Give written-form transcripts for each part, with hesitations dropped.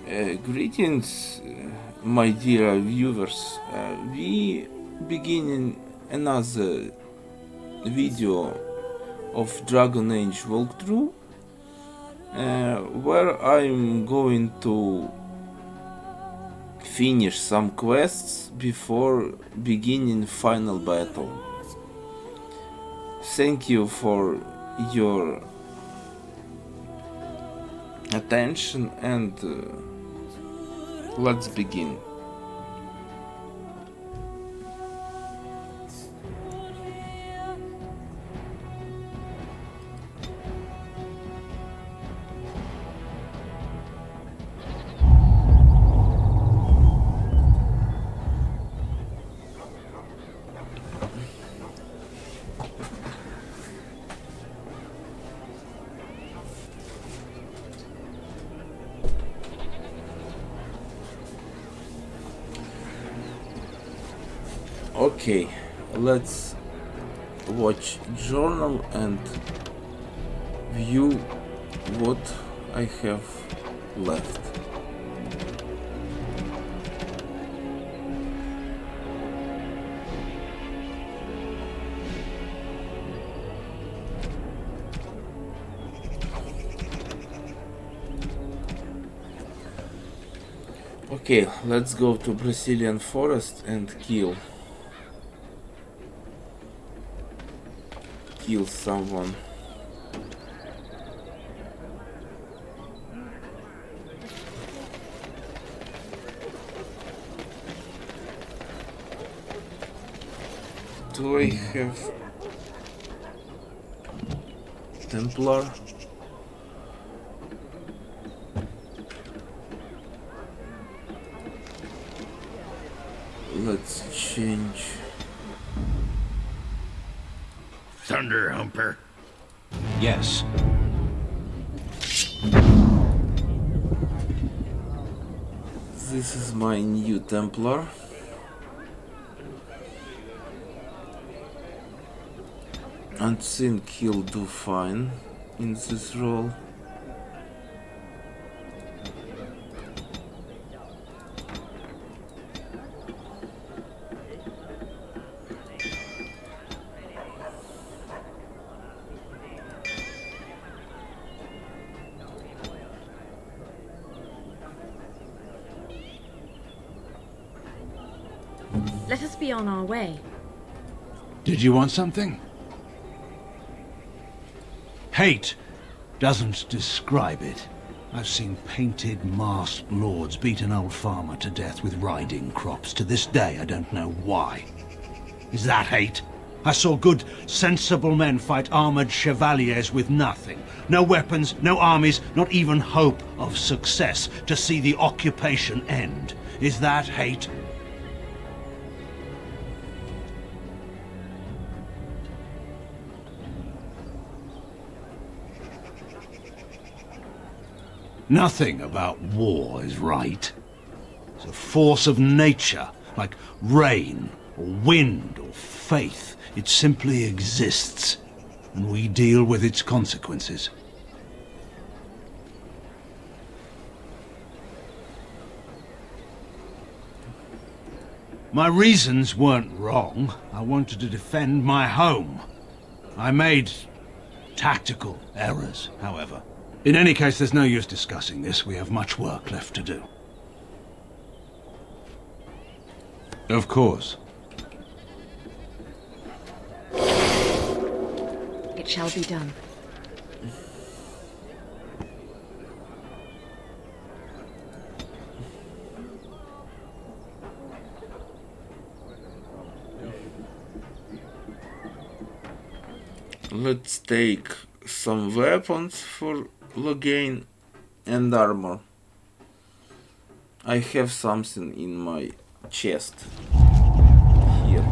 Greetings, my dear viewers. We beginning another video of Dragon Age walkthrough, where I'm going to finish some quests before beginning final battle. Thank you for your attention and let's begin. Okay, let's watch journal and view what I have left. Okay, let's go to Brazilian forest and kill someone. Do I have Templar? Let's change. Thunder Humper. Yes. This is my new Templar. I think he'll do fine in this role. Let us be on our way. Did you want something? Hate doesn't describe it. I've seen painted, masked lords beat an old farmer to death with riding crops. To this day, I don't know why. Is that hate? I saw good, sensible men fight armored chevaliers with nothing. No weapons, no armies, not even hope of success to see the occupation end. Is that hate? Nothing about war is right. It's a force of nature, like rain, or wind, or faith. It simply exists, and we deal with its consequences. My reasons weren't wrong. I wanted to defend my home. I made tactical errors, however. In any case, there's no use discussing this. We have much work left to do. Of course. It shall be done. Let's take some weapons for Loghain and armor. I have something in my chest here.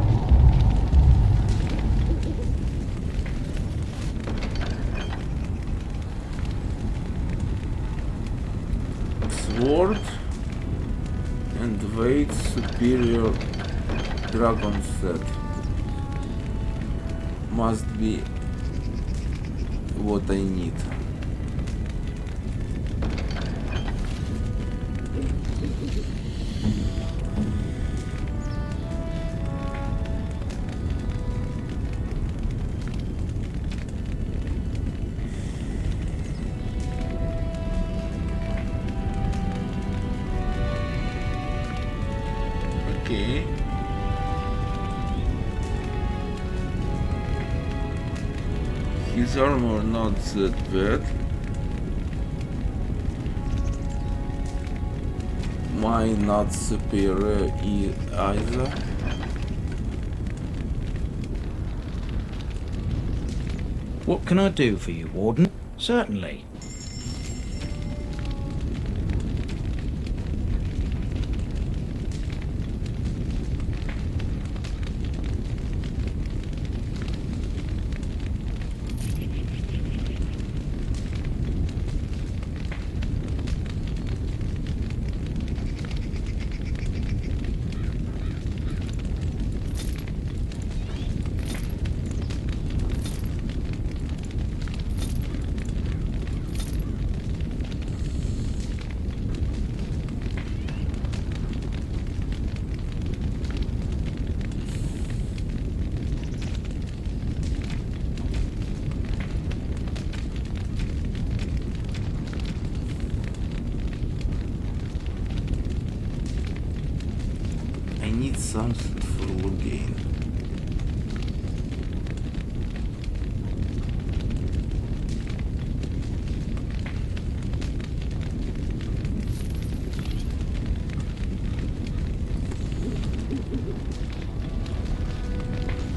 Sword and weight superior dragon set. Must be what I need. Okay. His armor not that bad. Mine not superior either. What can I do for you, Warden? Certainly. I need something for Lugain.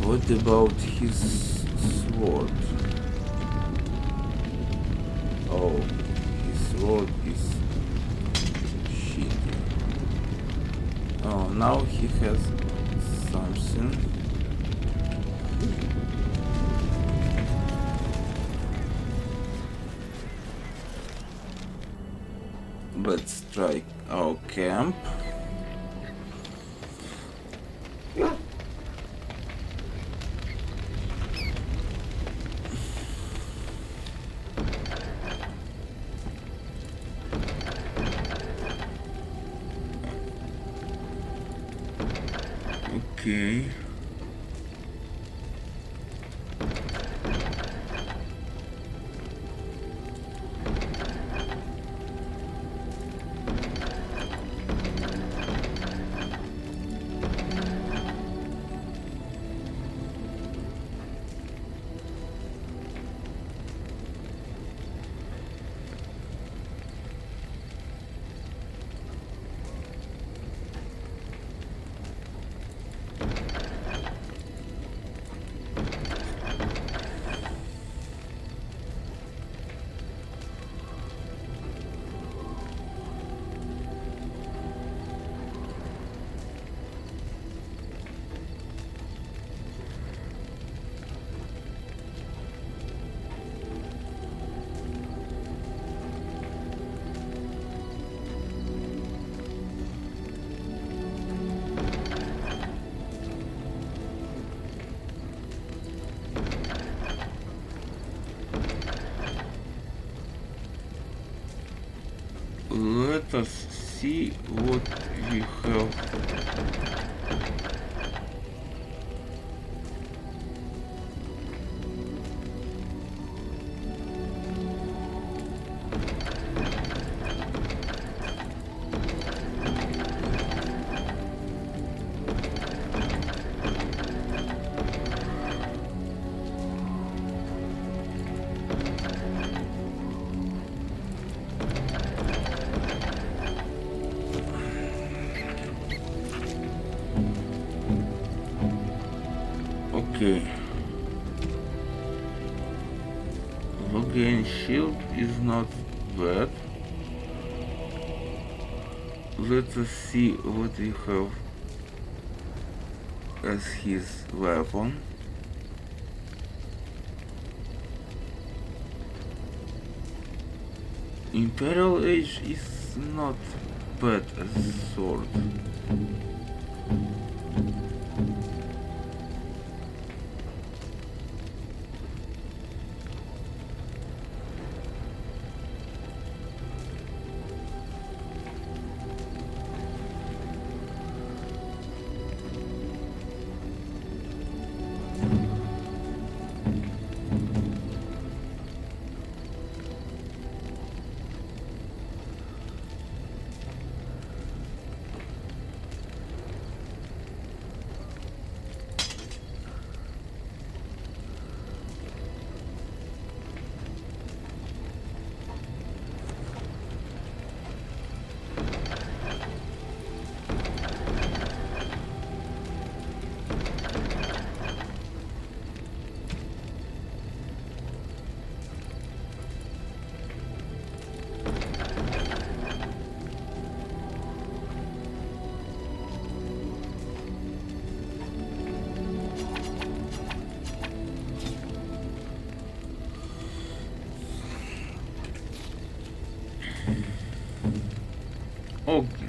What about his sword? Oh, his sword is shitty. Oh, now he has something. Let's strike our camp. Okay. Let us see what we have. Okay. Lugain shield is not bad. Let us see what we have as his weapon. Imperial Age is not bad as a sword. Okay.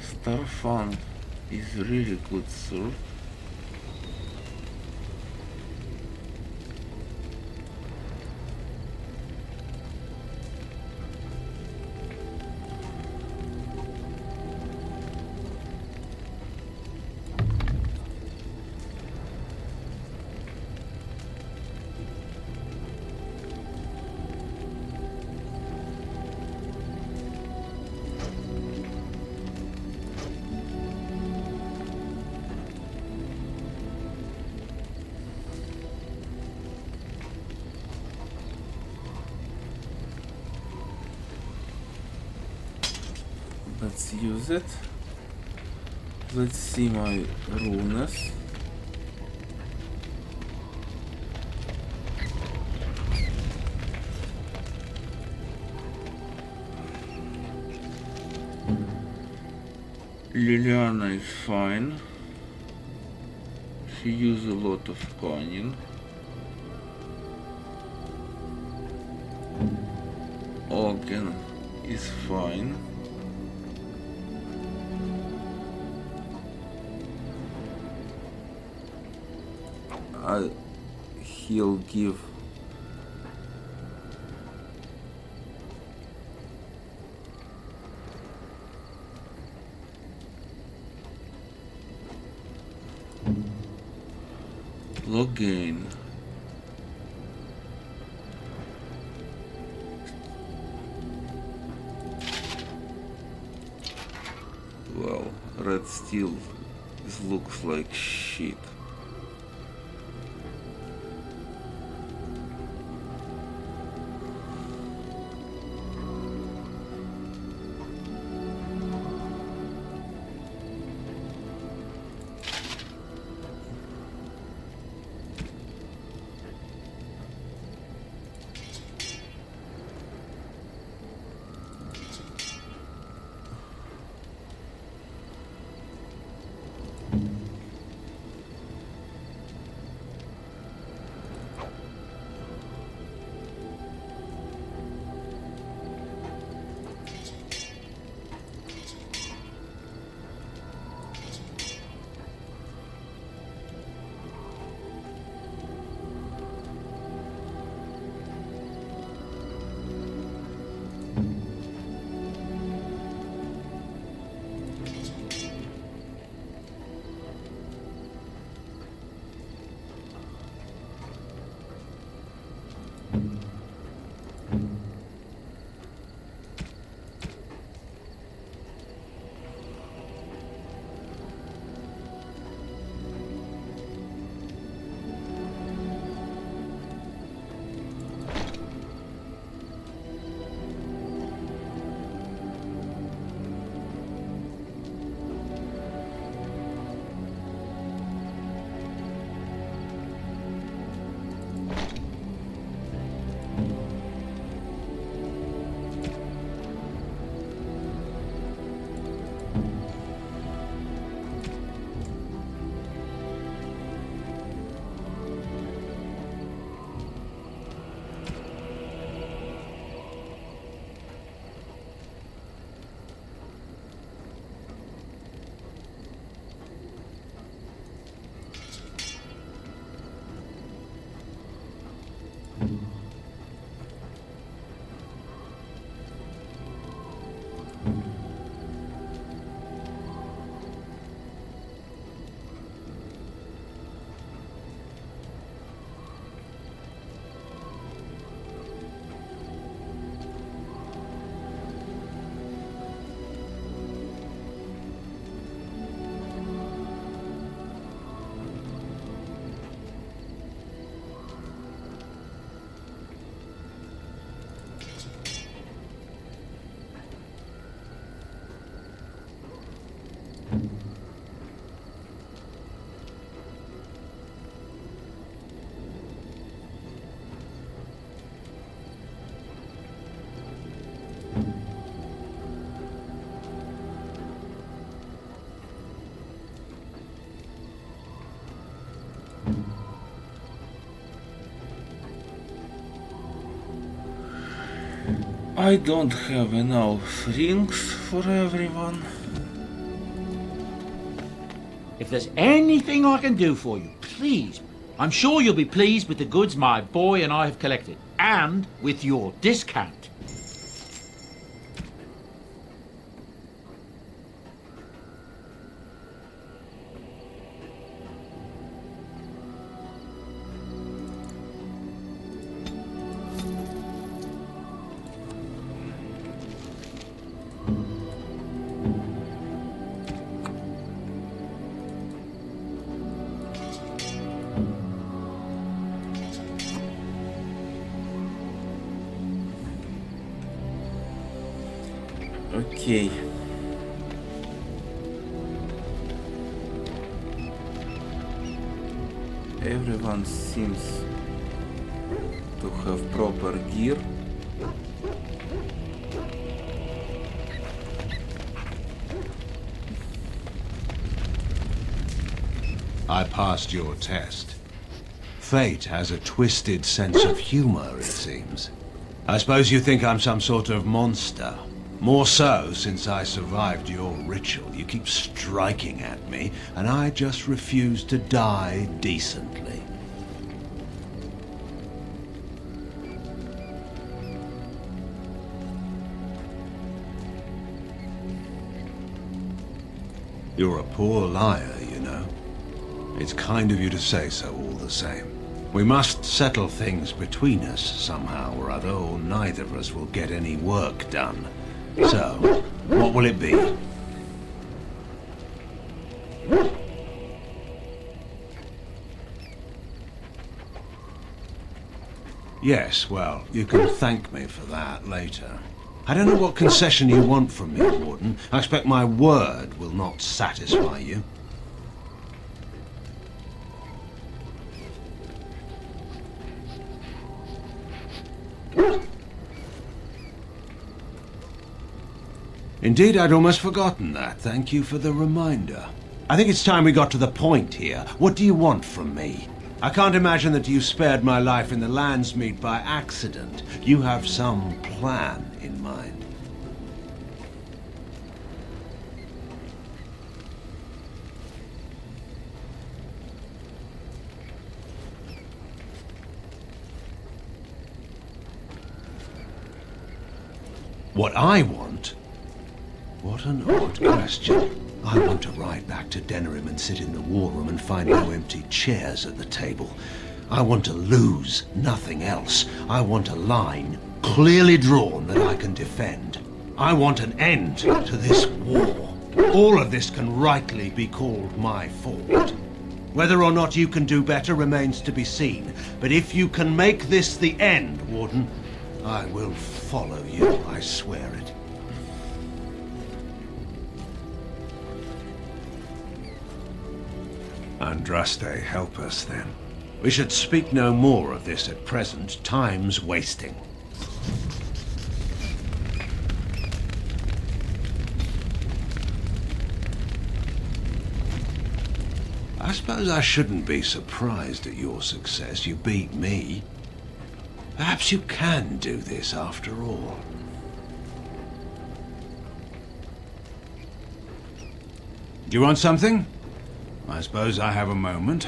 Starfang is really good sword. Let's use it. Let's see my runes. Liliana is fine. She uses a lot of coining. Ogen is fine. He'll give Logain. Well, red steel looks like shit. I don't have enough rings for everyone. If there's anything I can do for you, please, I'm sure you'll be pleased with the goods my boy and I have collected, and with your discount. Okay. Everyone seems to have proper gear. I passed your test. Fate has a twisted sense of humor, it seems. I suppose you think I'm some sort of monster. More so since I survived your ritual. You keep striking at me, and I just refuse to die decently. You're a poor liar, you know. It's kind of you to say so all the same. We must settle things between us somehow or other, or neither of us will get any work done. So, what will it be? Yes, well, you can thank me for that later. I don't know what concession you want from me, Warden. I expect my word will not satisfy you. Indeed, I'd almost forgotten that. Thank you for the reminder. I think it's time we got to the point here. What do you want from me? I can't imagine that you spared my life in the Landsmeet by accident. You have some plan in mind. What I want? What an odd question. I want to ride back to Denerim and sit in the war room and find no empty chairs at the table. I want to lose, nothing else. I want a line clearly drawn that I can defend. I want an end to this war. All of this can rightly be called my fault. Whether or not you can do better remains to be seen. But if you can make this the end, Warden, I will follow you, I swear it. Andraste, help us then. We should speak no more of this at present. Time's wasting. I suppose I shouldn't be surprised at your success. You beat me. Perhaps you can do this after all. Do you want something? I suppose I have a moment.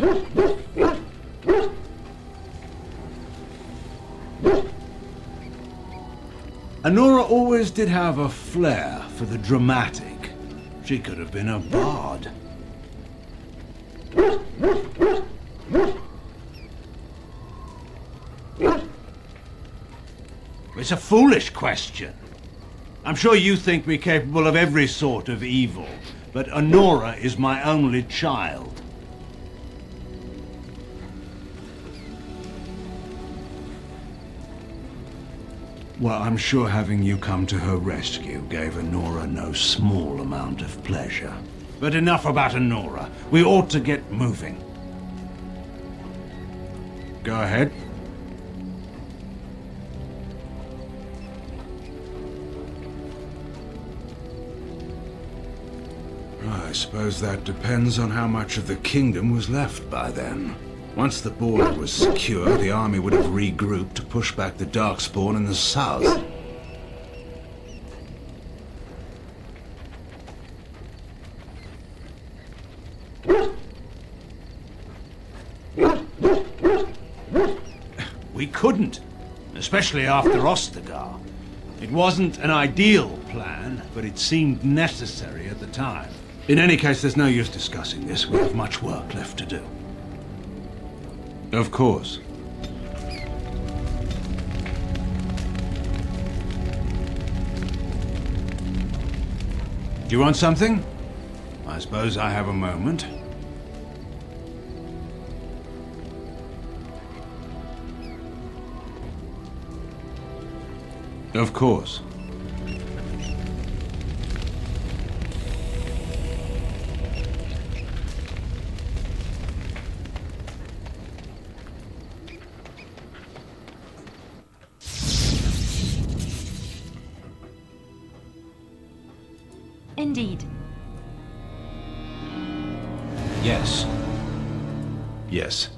Anora always did have a flair for the dramatic. She could have been a bard. It's a foolish question. I'm sure you think me capable of every sort of evil, but Anora is my only child. Well, I'm sure having you come to her rescue gave Anora no small amount of pleasure. But enough about Anora. We ought to get moving. Go ahead. I suppose that depends on how much of the kingdom was left by then. Once the border was secure, the army would have regrouped to push back the Darkspawn in the south. couldn't, especially after Ostagar. It wasn't an ideal plan, but it seemed necessary at the time. In any case, there's no use discussing this. We have much work left to do. Of course. Do you want something? I suppose I have a moment. Of course. Indeed. Yes. Yes.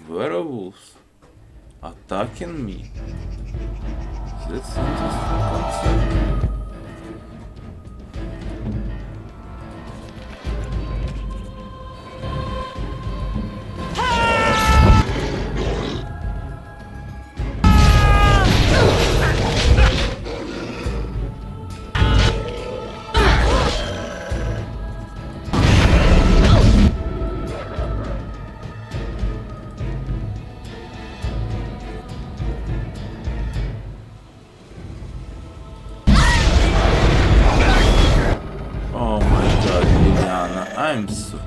Werewolves attacking me. That's interesting concept. I'm so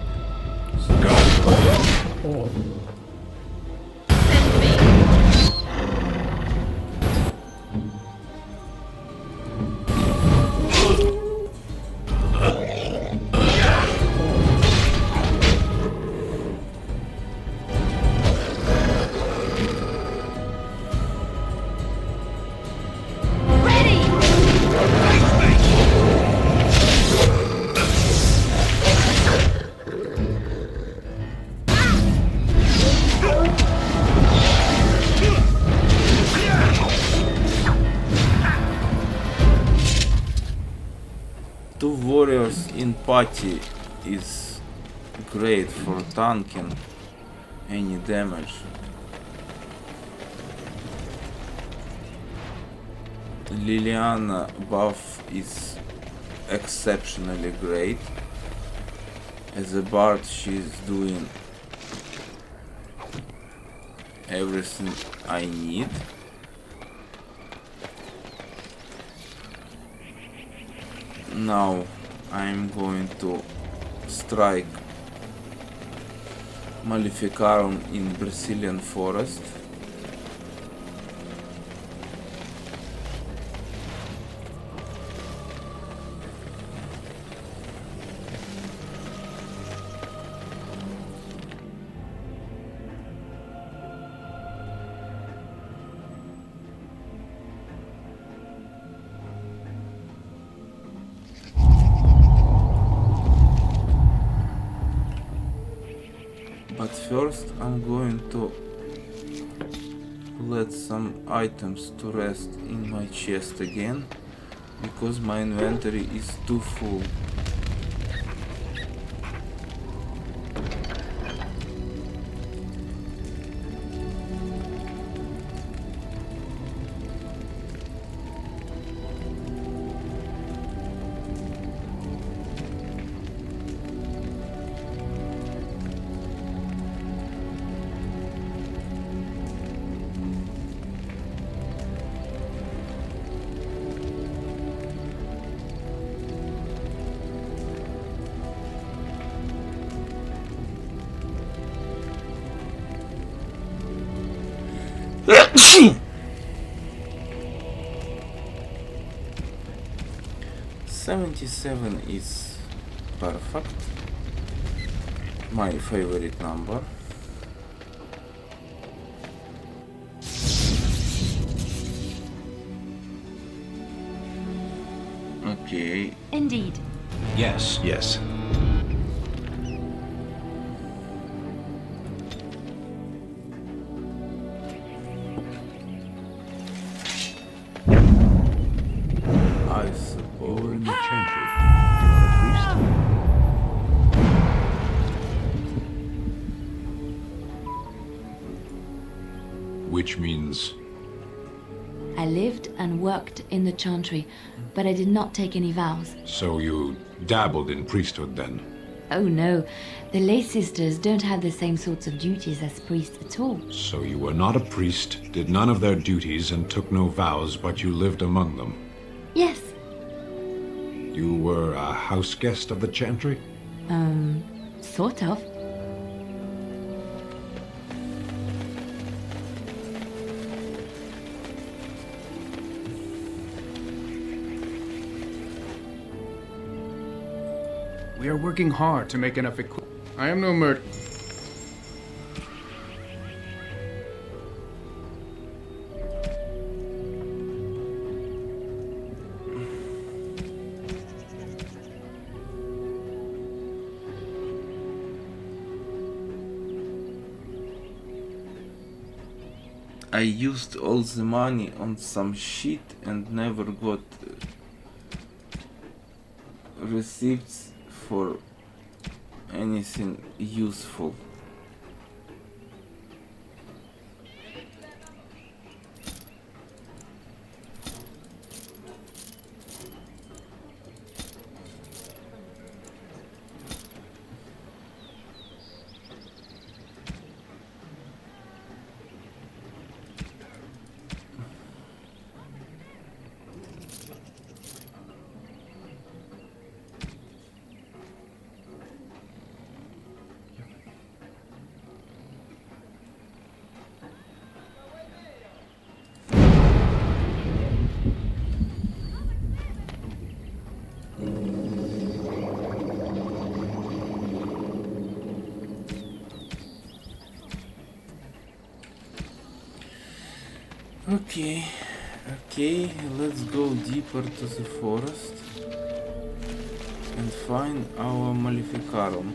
two warriors in party is great for tanking any damage. Liliana buff is exceptionally great. As a bard, she's doing everything I need. Now I'm going to strike Maleficarum in Brazilian forest. But first I'm going to let some items to rest in my chest again, because my inventory is too full. $77 is perfect, my favorite number. Okay. Indeed. Yes. Yes. which means... I lived and worked in the chantry, but I did not take any vows. So you dabbled in priesthood then? Oh no, the lay sisters don't have the same sorts of duties as priests at all. So you were not a priest, did none of their duties, and took no vows, but you lived among them? Yes. You were a house guest of the chantry? Sort of. We are working hard to make enough equipment. I am no merchant. I used all the money on some shit and never got receipts for anything useful. Okay, let's go deeper to the forest and find our Maleficarum.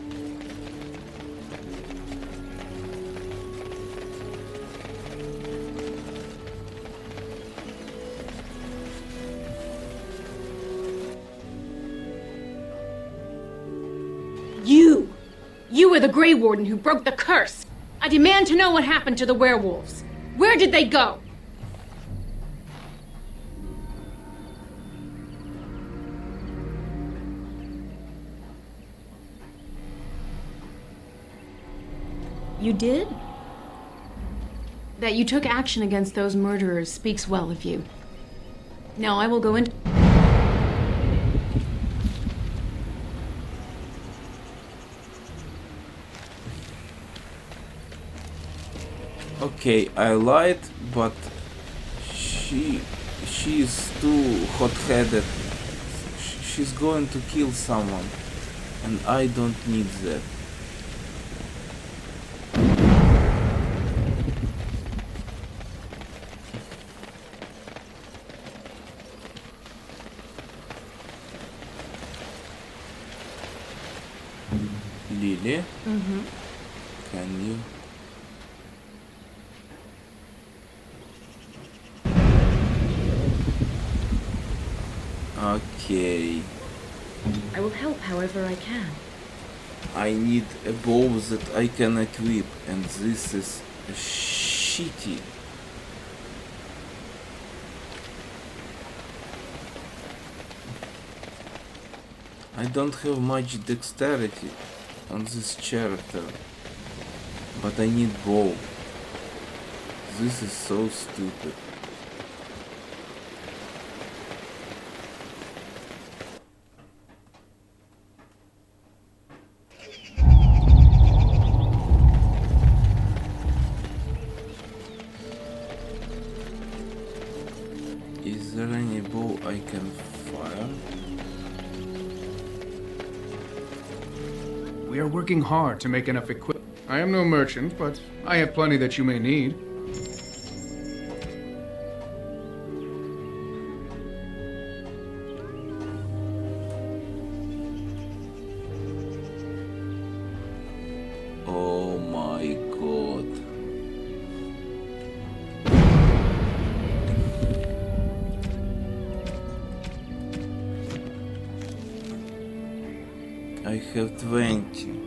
You were the Grey Warden who broke the curse! I demand to know what happened to the werewolves. Where did they go? You did? That you took action against those murderers speaks well of you. Now I will go into... Okay, I lied, but she is too hot-headed. She's going to kill someone, and I don't need that. Lily? Can you? Okay. I will help however I can. I need a bow that I can equip, and this is shitty. I don't have much dexterity on this character, but I need bow. This is so stupid. Is there any bow I can fire? We are working hard to make enough equipment. I am no merchant, but I have plenty that you may need. Oh my god. I have 20.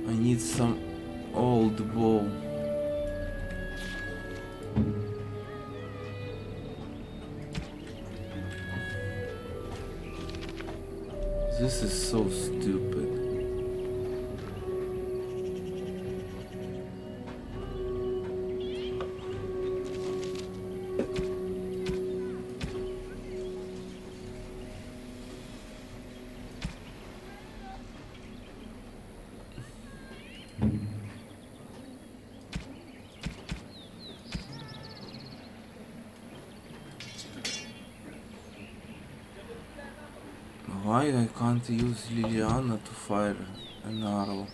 I need some old bow. This is so stupid. Why I can't use Liliana to fire an arrow?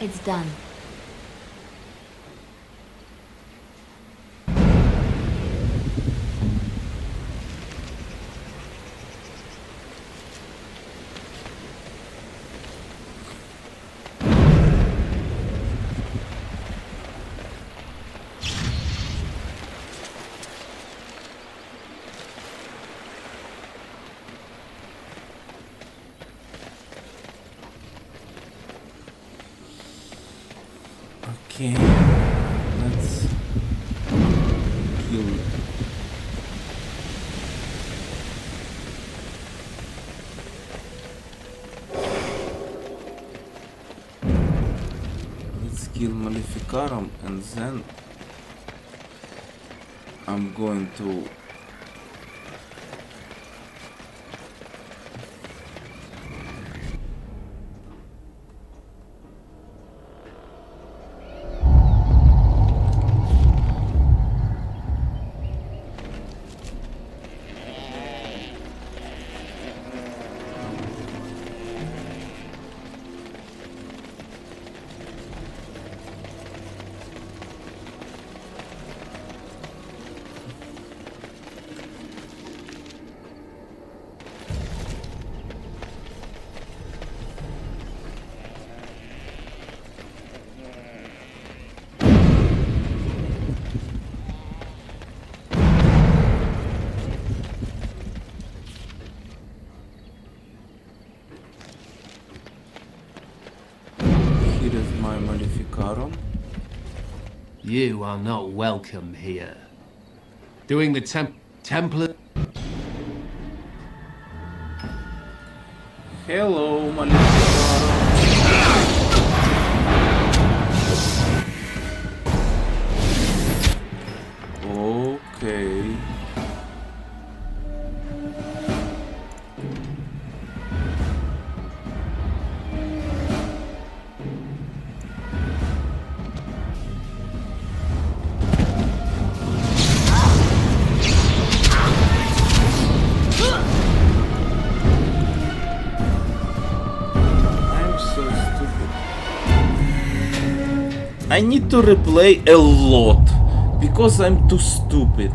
It's done. Okay, let's kill. Let's kill Maleficarum and then I'm going to my Maleficarum. You are not welcome here. Doing the Templar... Hello, Maleficarum. Okay. I need to replay a lot because I'm too stupid.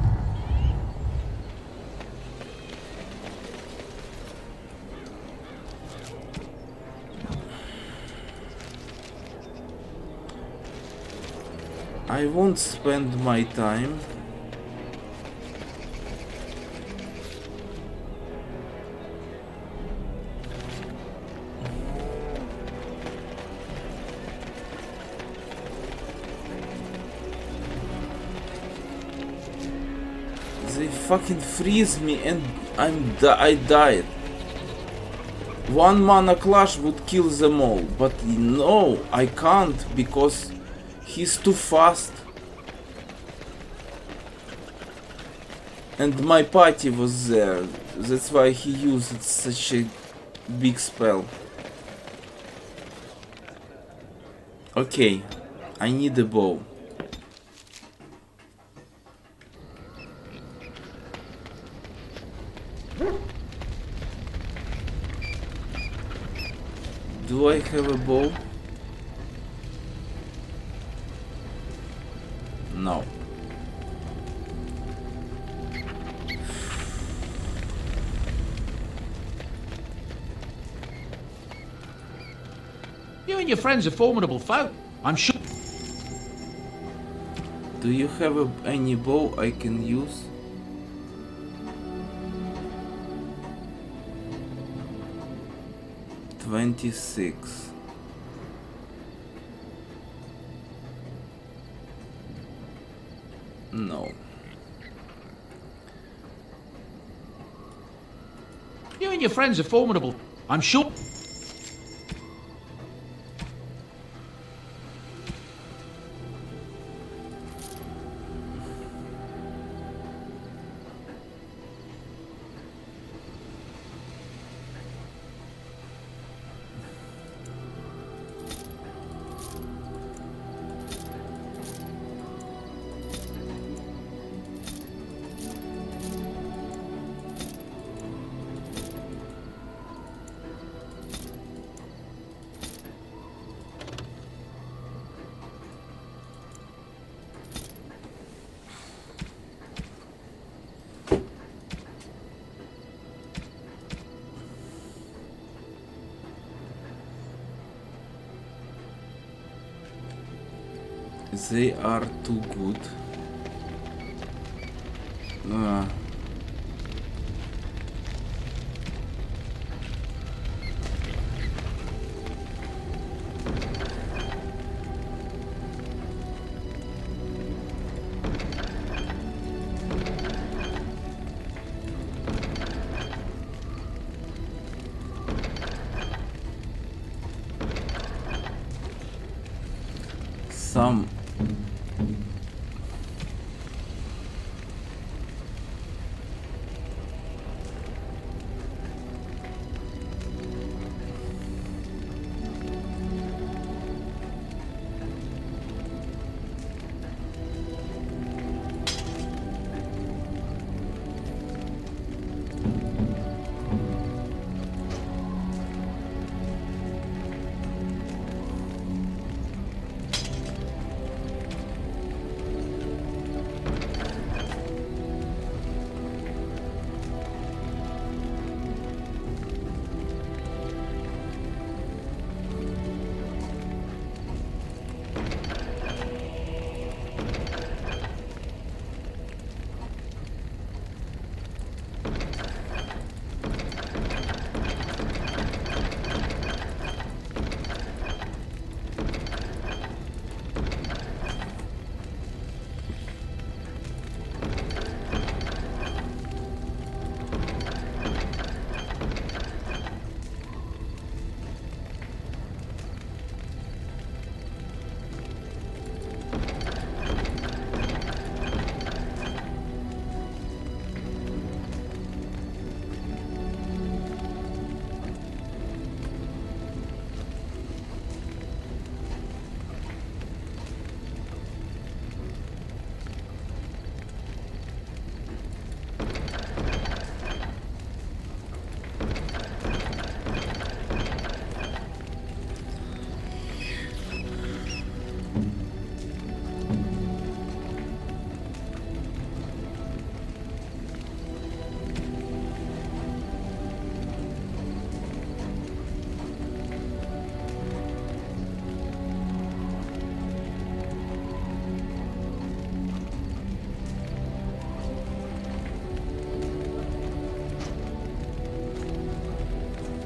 I won't spend my time. They fucking freeze me and I died. 1 mana clash would kill them all, but no, I can't because he's too fast. And my party was there, that's why he used such a big spell. Okay, I need a bow. Do I have a bow? No. You and your friends are formidable foe. I'm sure. Do you have any bow I can use? $26. No. You and your friends are formidable. I'm sure. They are too good. Some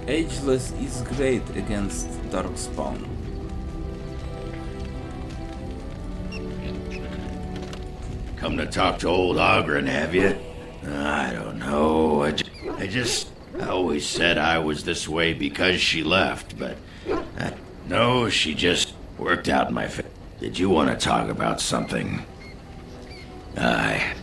Ageless is great against Darkspawn. Come to talk to old Ogren, have you? I don't know. I always said I was this way because she left, but no, she just worked out in my face. Did you want to talk about something? Aye.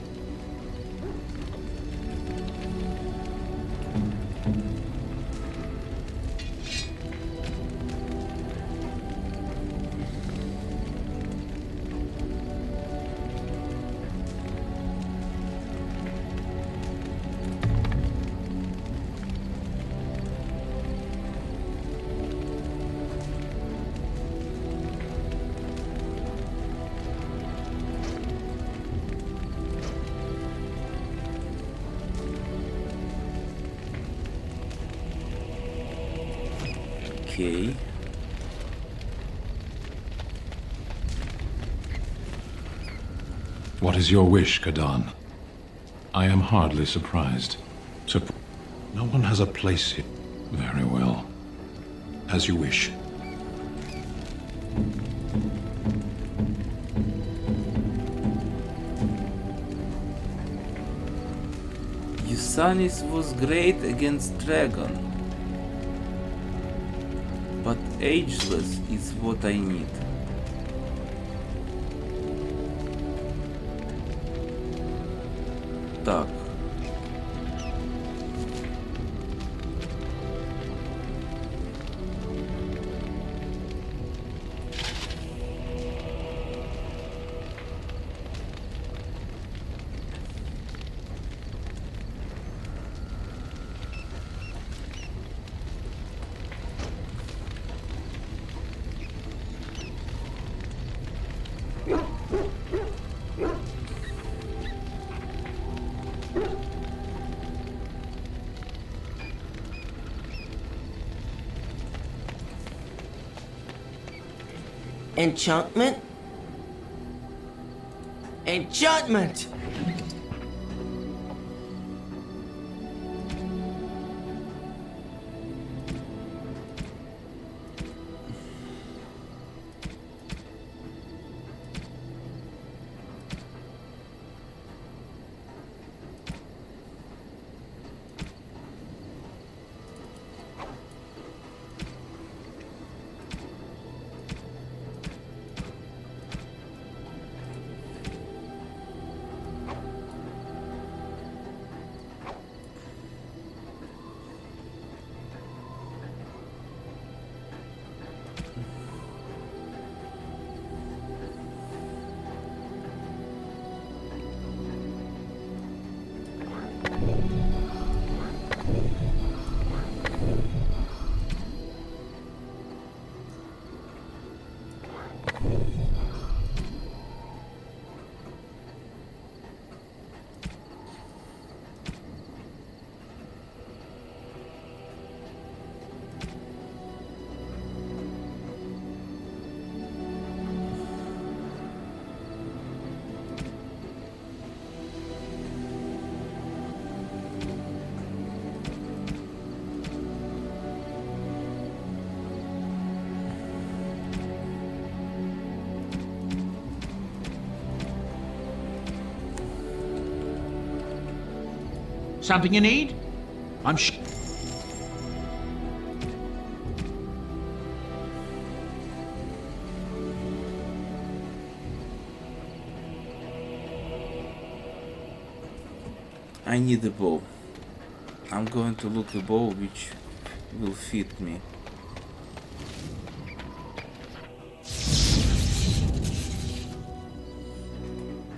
Okay. What is your wish, Kadan? I am hardly surprised. No one has a place here. Very well. As you wish. Yusanis was great against dragon, but ageless is what I need. Так. Enchantment? Enchantment! Something you need? I'm sure. I need a bow. I'm going to look a bow which will fit me.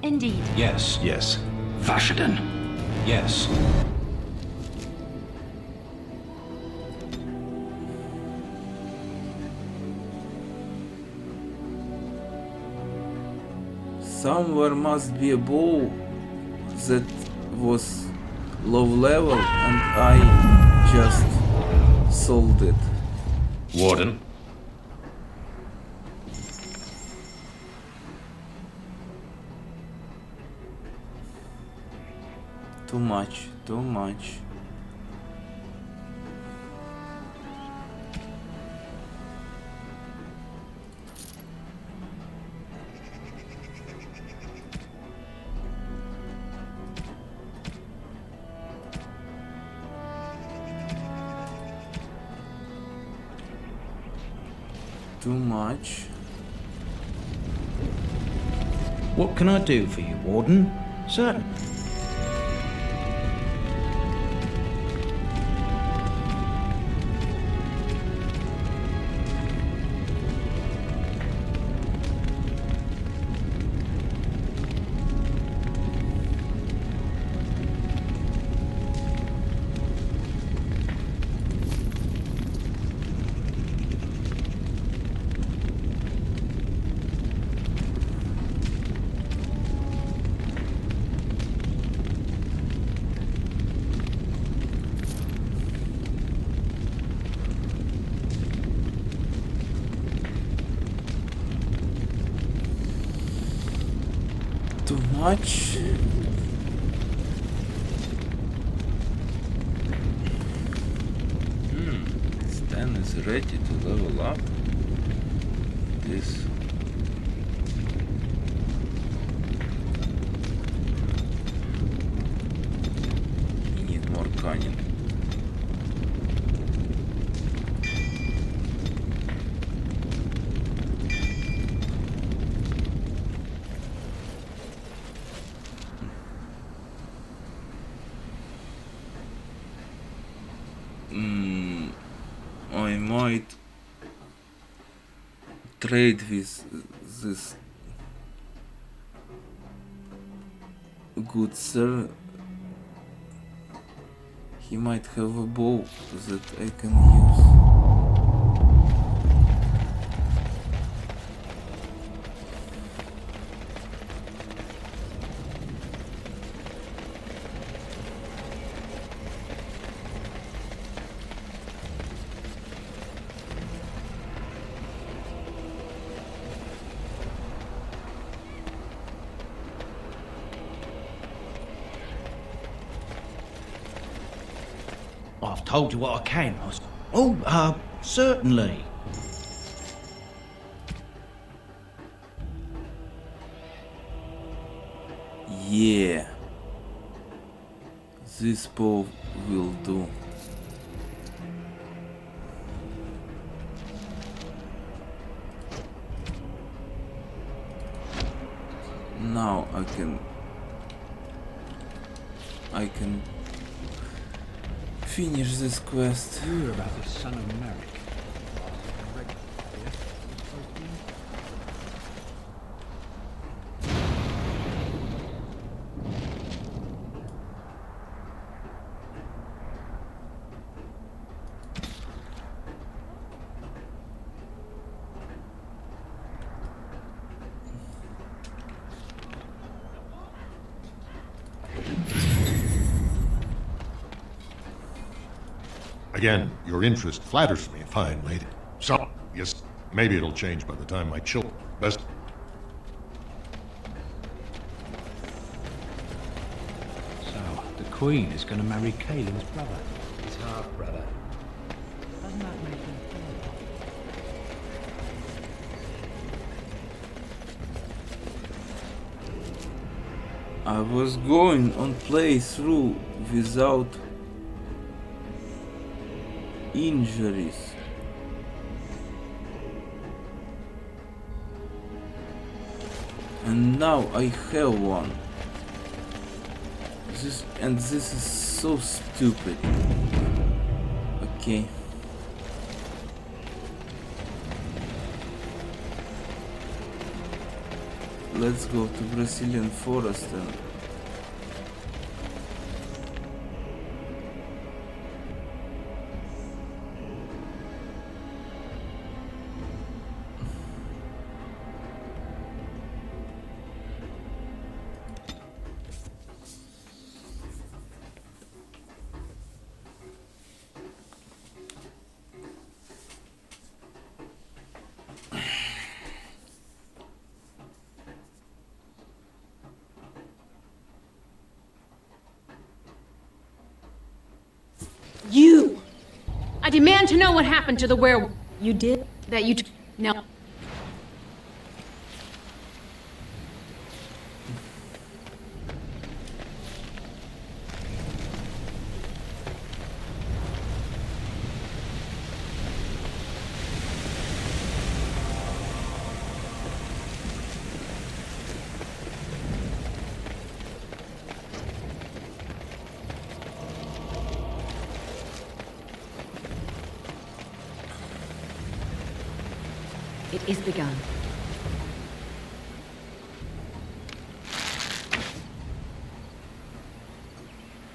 Indeed. Yes, yes. Vashaden. Yes. Somewhere must be a bow that was low level and I just sold it. Warden. Too much, too much. too much. What can I do for you, Warden? Certain. Too much. Stan is ready to level up. This. He need more cunning. I might trade with this good sir. He might have a bow that I can use. I've told you what I can. Oh, certainly. Yeah. This bow will do. Now I can finish this quest. Hear about the son of Merrick. Again, your interest flatters me, fine lady. So, yes, maybe it'll change by the time my children... Best... So, the Queen is going to marry Kaelin's brother. His half-brother. Doesn't that make him I was going on playthrough without injuries. And now I have one. This is so stupid. Okay. Let's go to Brazilian forest and You! I demand to know what happened to the werewolf. You did? That you No. It is begun.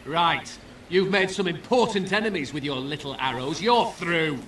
Right. You've made some important enemies with your little arrows. You're through.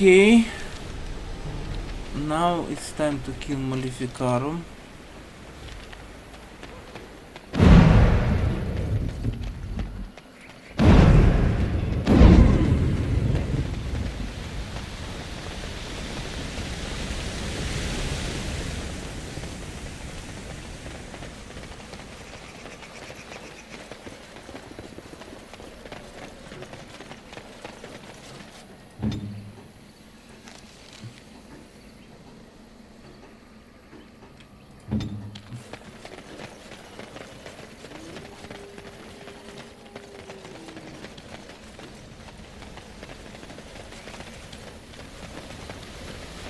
Okay. Now it's time to kill Maleficarum.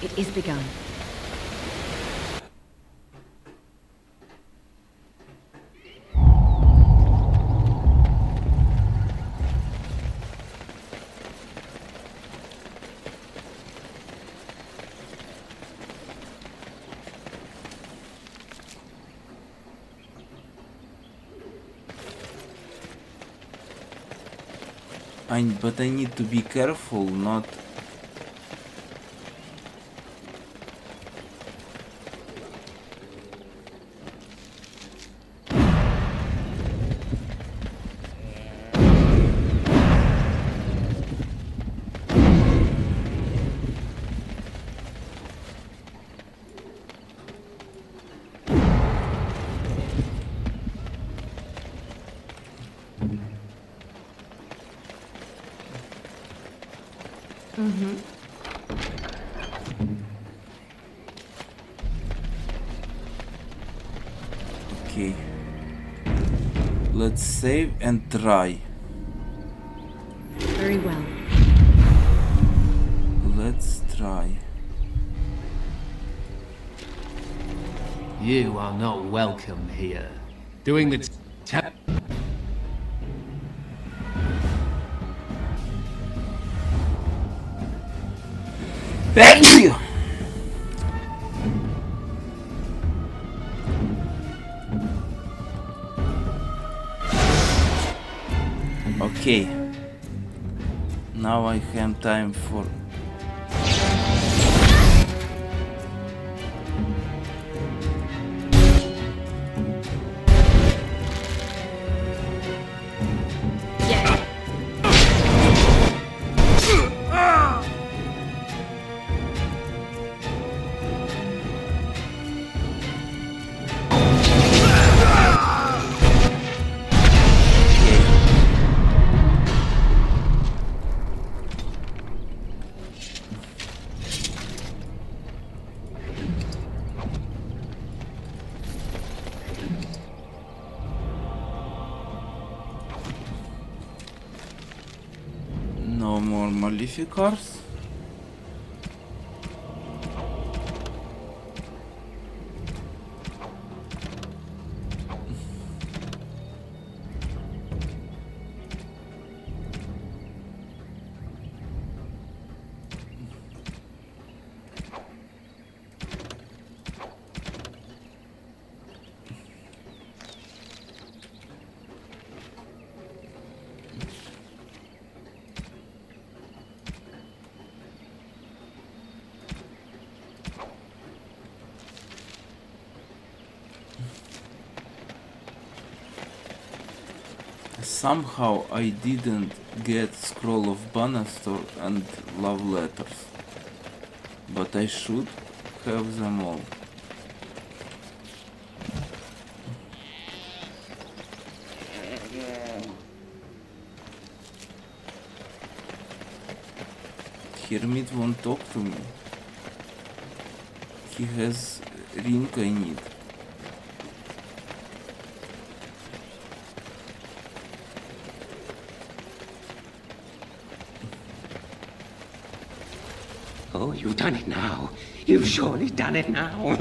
It is begun. But I need to be careful not... Okay. Let's save and try. Very well. Let's try. You are not welcome here. Doing the Thank you! Okay. Now I have time for... more Maleficars. Somehow I didn't get Scroll of Banastor and Love Letters, but I should have them all. Hermit won't talk to me. He has ring I need. Oh, you've done it now. You've surely done it now.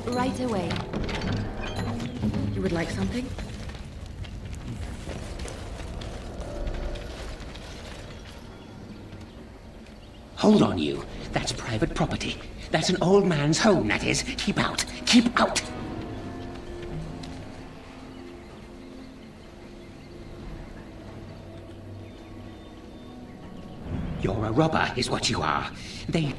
Right away. You would like something? Hold on, you. That's private property. That's an old man's home, that is. Keep out. Keep out. You're a robber, is what you are. They...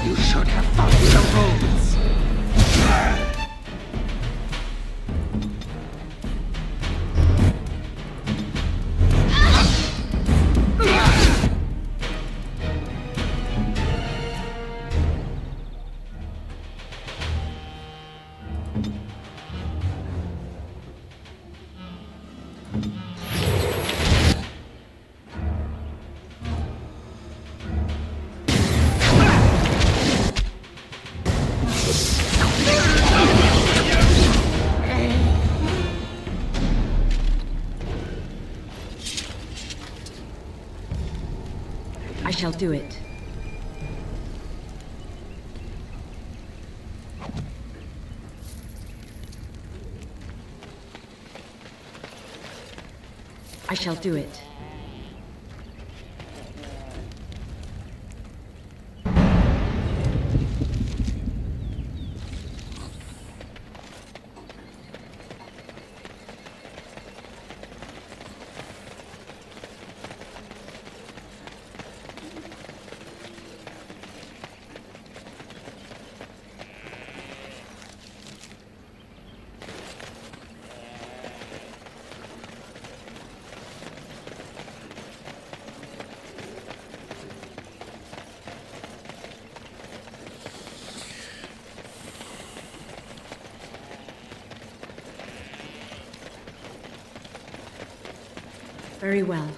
You should have followed the rules. I shall do it. I shall do it. Very well.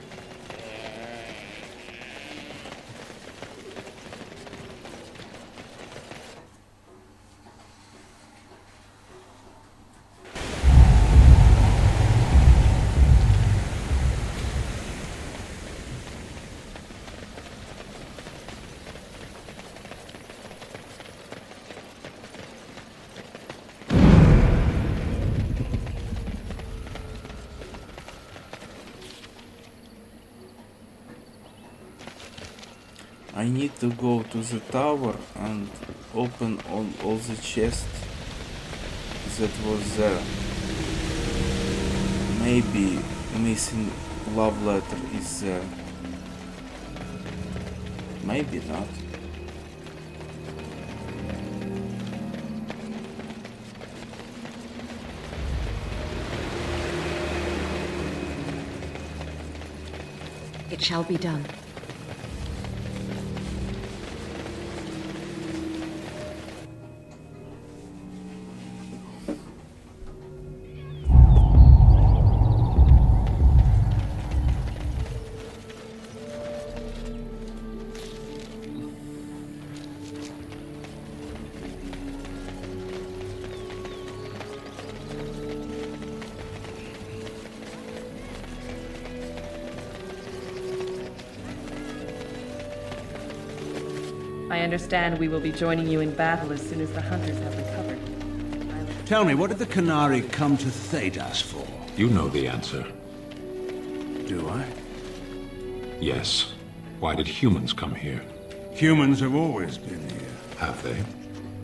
I need to go to the tower and open all the chests that was there. Maybe missing love letter is there. Maybe not. It shall be done. I understand we will be joining you in battle as soon as the hunters have recovered. Tell me, what did the Canary come to Thedas for? You know the answer. Do I? Yes. Why did humans come here? Humans have always been here. Have they?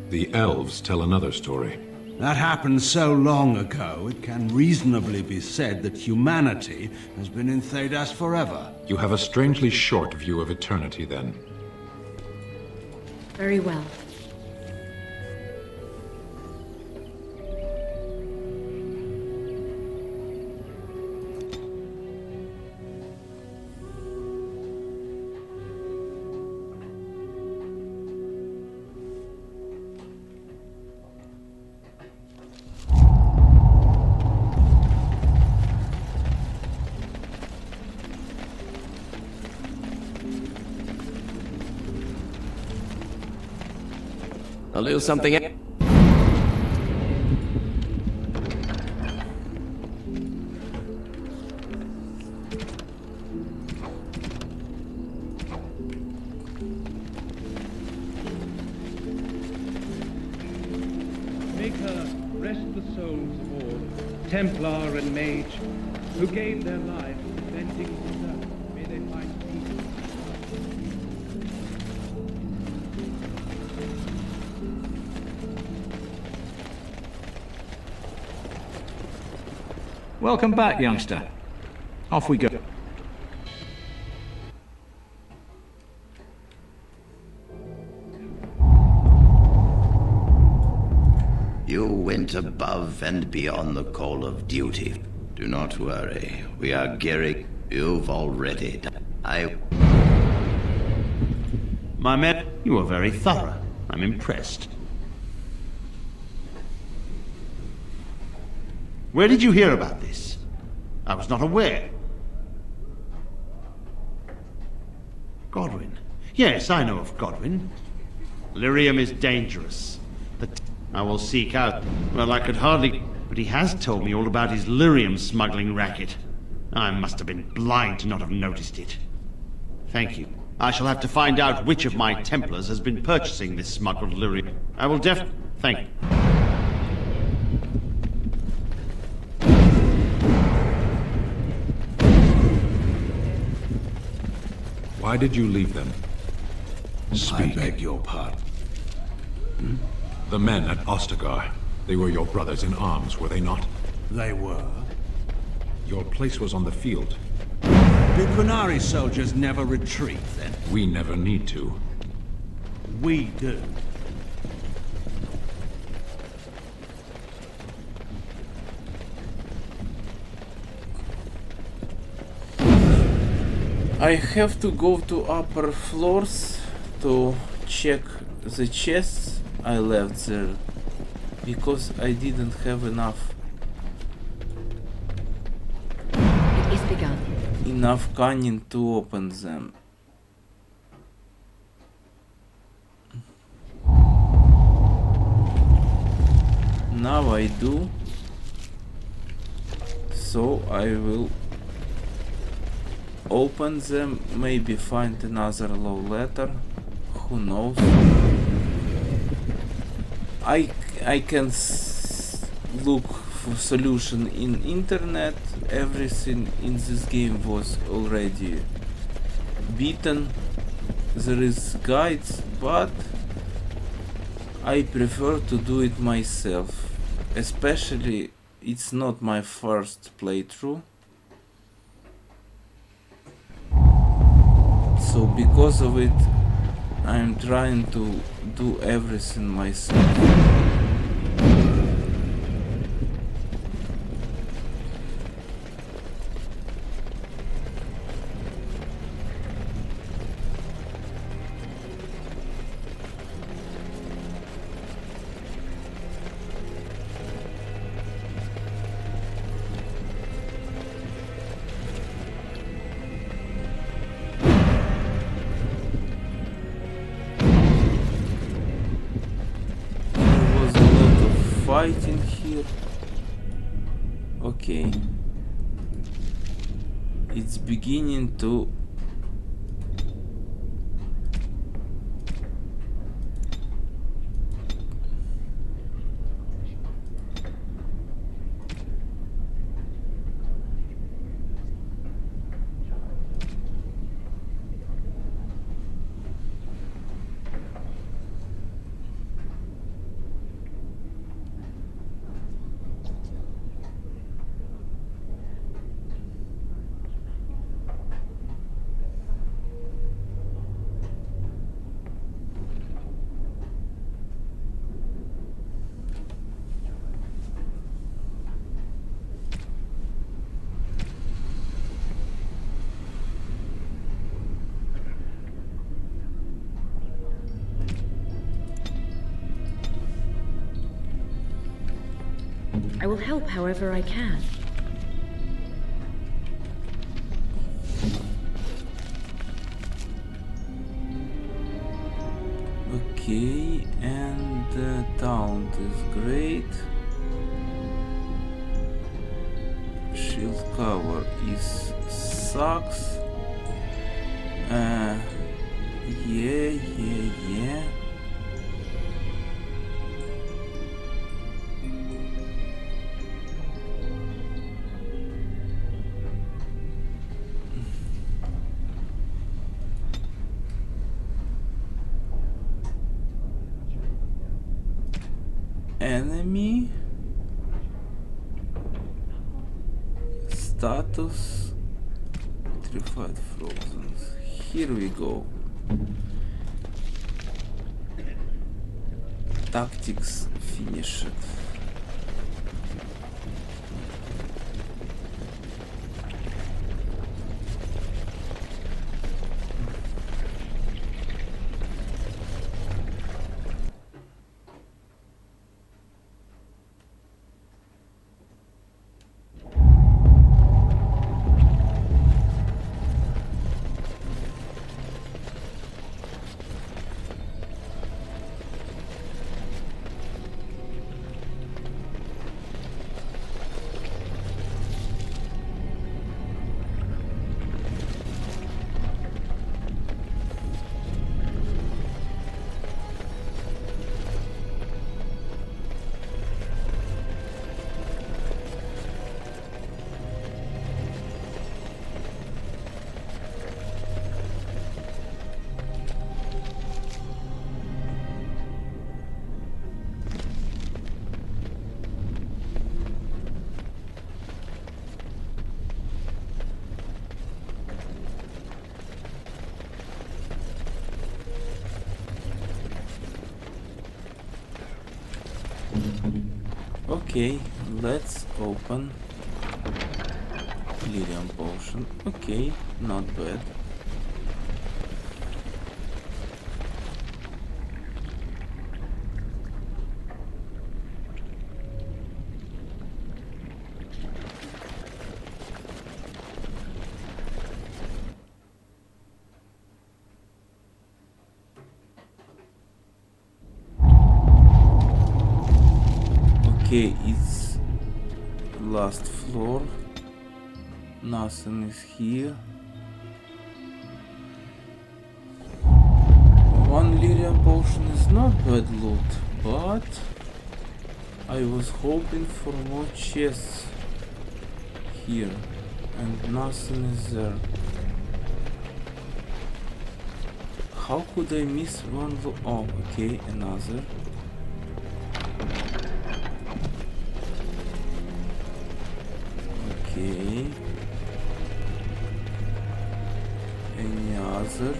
The elves tell another story. That happened so long ago, it can reasonably be said that humanity has been in Thedas forever. You have a strangely short view of eternity, then. Very well. A little something. Make her rest the souls of all, Templar and Mage, who gave their lives defending the earth. May they find peace. Welcome back, youngster. Off we go. You went above and beyond the call of duty. Do not worry. We are gearing. You've already done. My men, you are very thorough. I'm impressed. Where did you hear about this? I was not aware. Godwin. Yes, I know of Godwin. Lyrium is dangerous. I will seek out. Well, I could hardly... But he has told me all about his lyrium smuggling racket. I must have been blind to not have noticed it. Thank you. I shall have to find out which of my Templars has been purchasing this smuggled lyrium. I will thank you. Why did you leave them? Speak. I beg your pardon. The men at Ostagar. They were your brothers in arms, were they not? They were. Your place was on the field. Do Qunari soldiers never retreat, then? We never need to. We do. I have to go to upper floors to check the chests I left there, because I didn't have enough. It is begun. Enough cunning to open them. Now I do. So I will open them, maybe find another love letter, who knows. I can look for solution in internet. Everything in this game was already beaten. There is guides, but I prefer to do it myself, especially it's not my first playthrough. So because of it, I'm trying to do everything myself. Fighting here. Okay. It's beginning to I will help however I can. okay, and the taunt is great. Shield cover is sucks. Yeah. Enemy status terrified frozen. Here we go. Tactics finished. Okay, let's open Lyrium potion. Okay, not bad. Okay, it's last floor. Nothing is here. One lyrium potion is not bad loot, but I was hoping for more chests here, and nothing is there. How could I miss one? Oh, okay, another. Okay. Any other?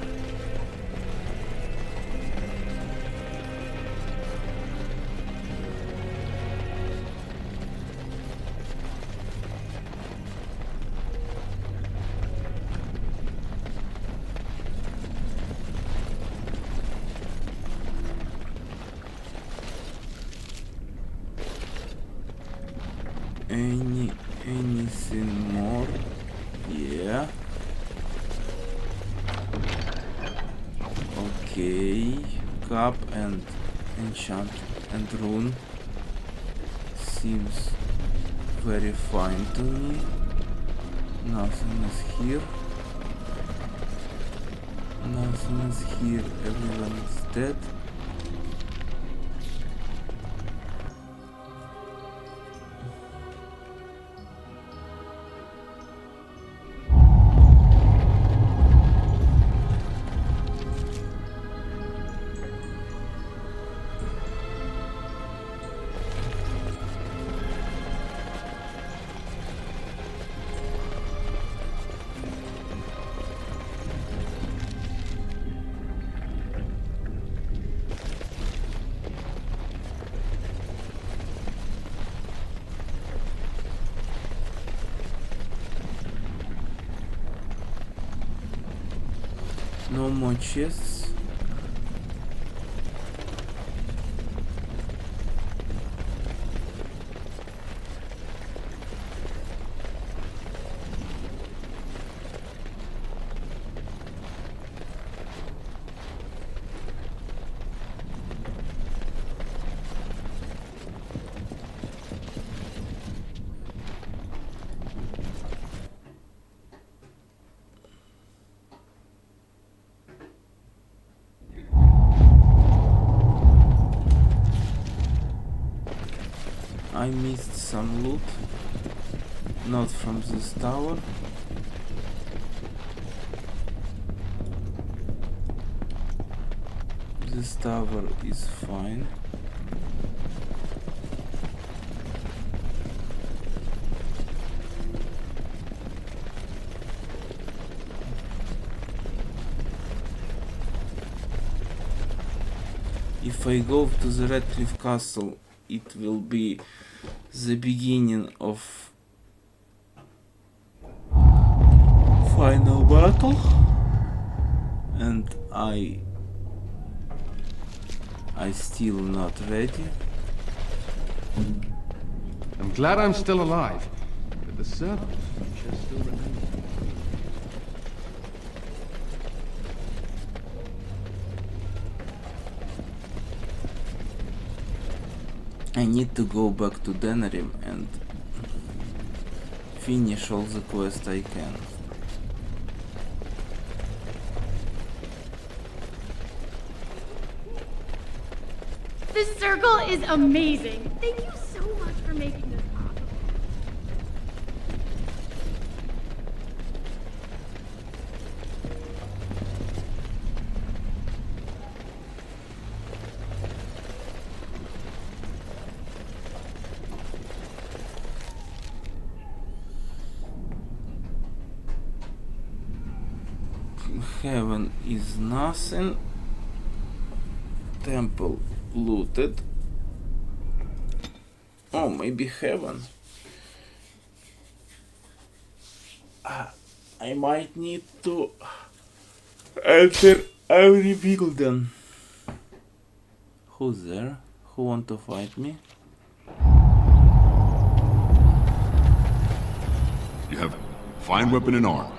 Anything more? Yeah. Okay. Cup and enchant and rune seems very fine to me. Nothing is here. Nothing is here. Everyone is dead. No more chests. I missed some loot, not from this tower. This tower is fine. If I go to the Redcliffe Castle, it will be the beginning of final battle, and I still not ready. I'm glad I'm still alive, but the servant feature still remains. I need to go back to Denerim and finish all the quests I can. This circle is amazing. Thank you so much for making this possible. Heaven is nothing. Temple looted. Oh, maybe heaven. I might need to enter every building. Who's there? Who want to fight me? You have fine weapon and arm.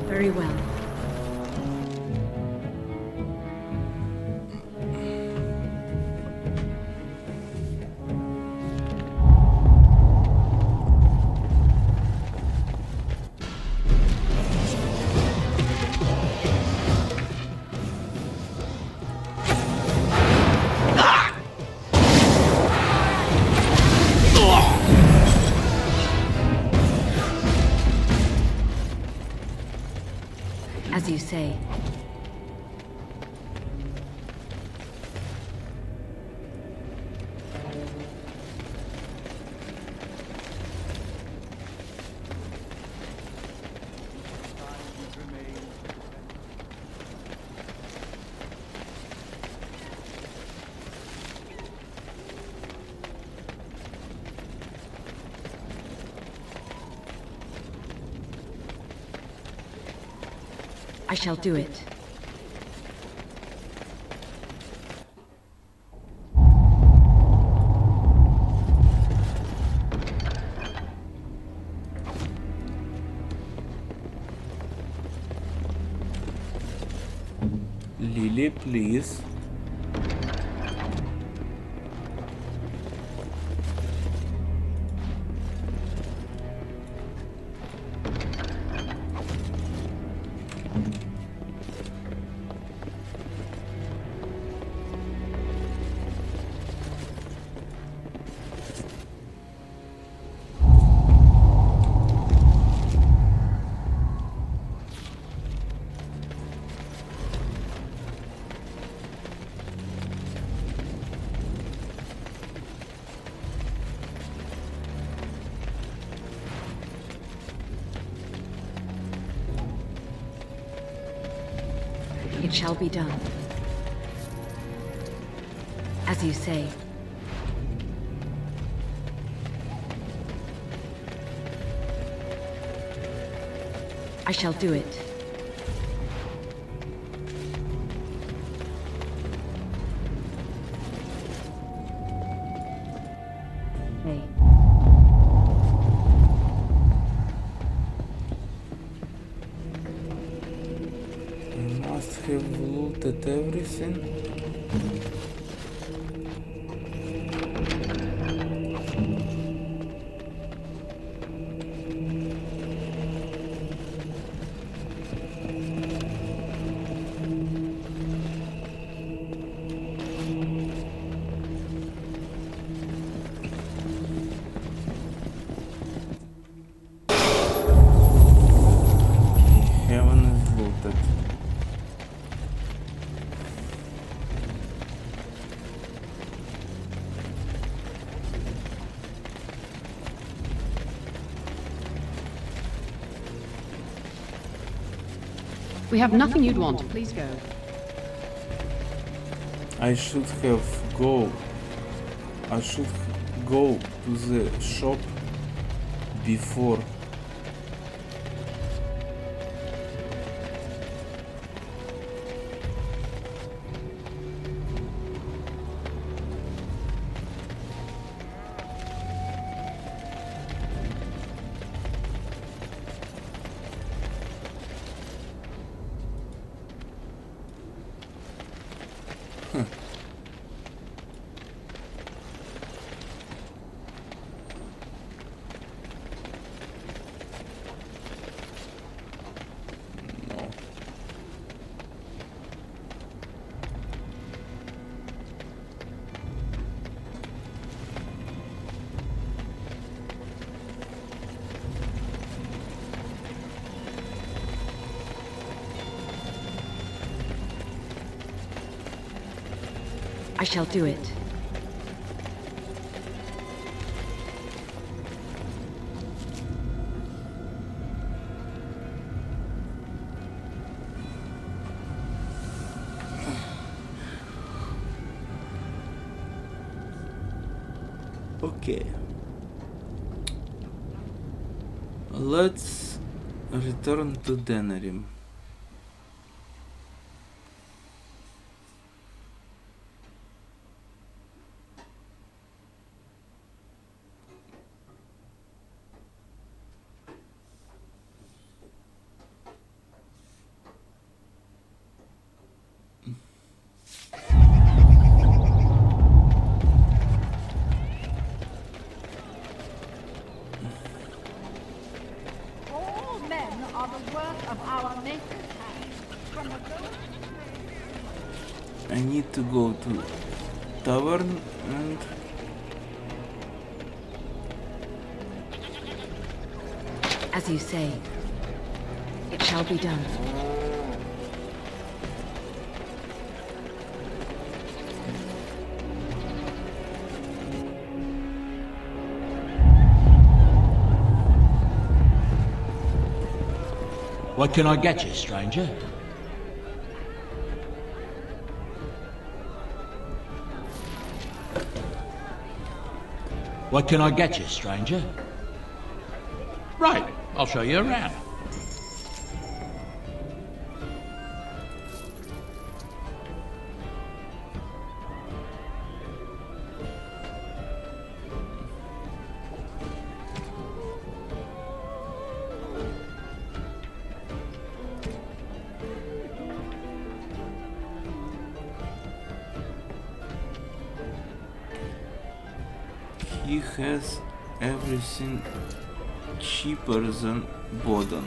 Very well. As you say. I shall do it. Lily, please. It shall be done. As you say. I shall do it. Hey. Must have looted everything. Heaven is looted. We have nothing you'd want. Please go. I should go to the shop before. I shall do it. Okay. Let's return to Denerim. All men are the work of our maker's hand. From the gold I need to go to tavern and As you say. It shall be done. What can I get you, stranger? What can I get you, stranger? Right, I'll show you around. He has everything cheaper than Boden.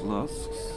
Flasks.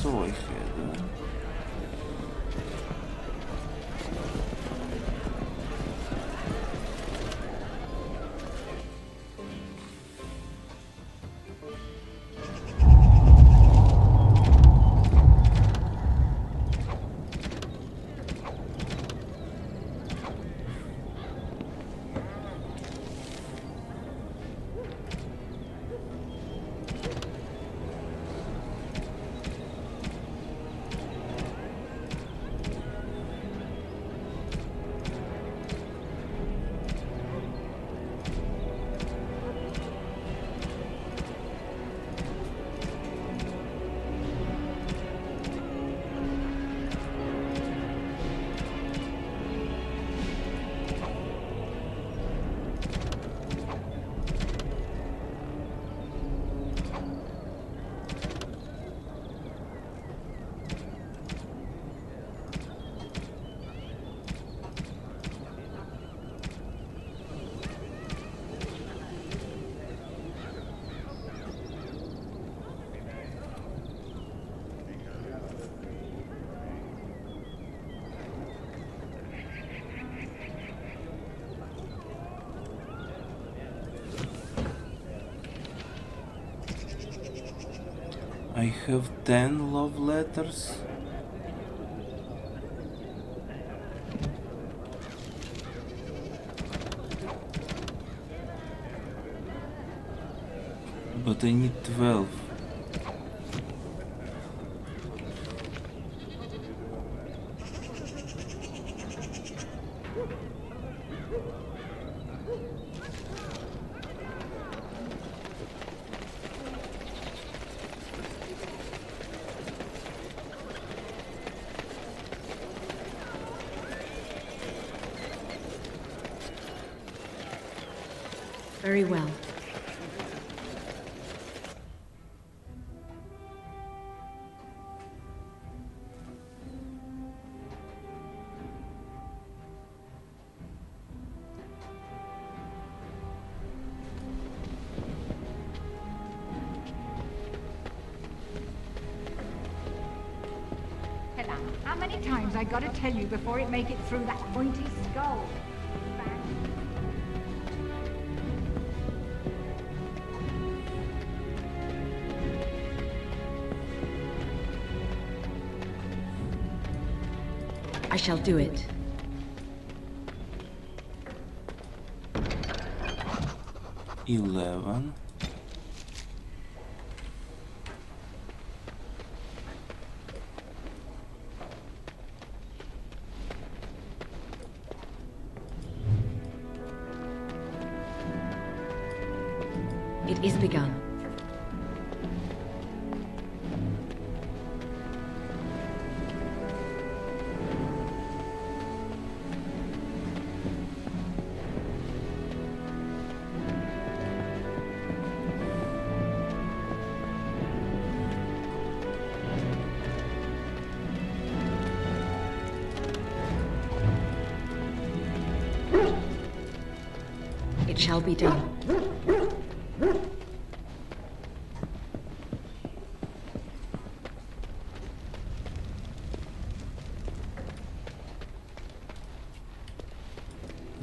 So I had I have 10 love letters. But I need 12. Very well. Hello. How many times I gotta tell you before it make it through that pointy skull? I shall do it. $11. It is begun. It shall be done.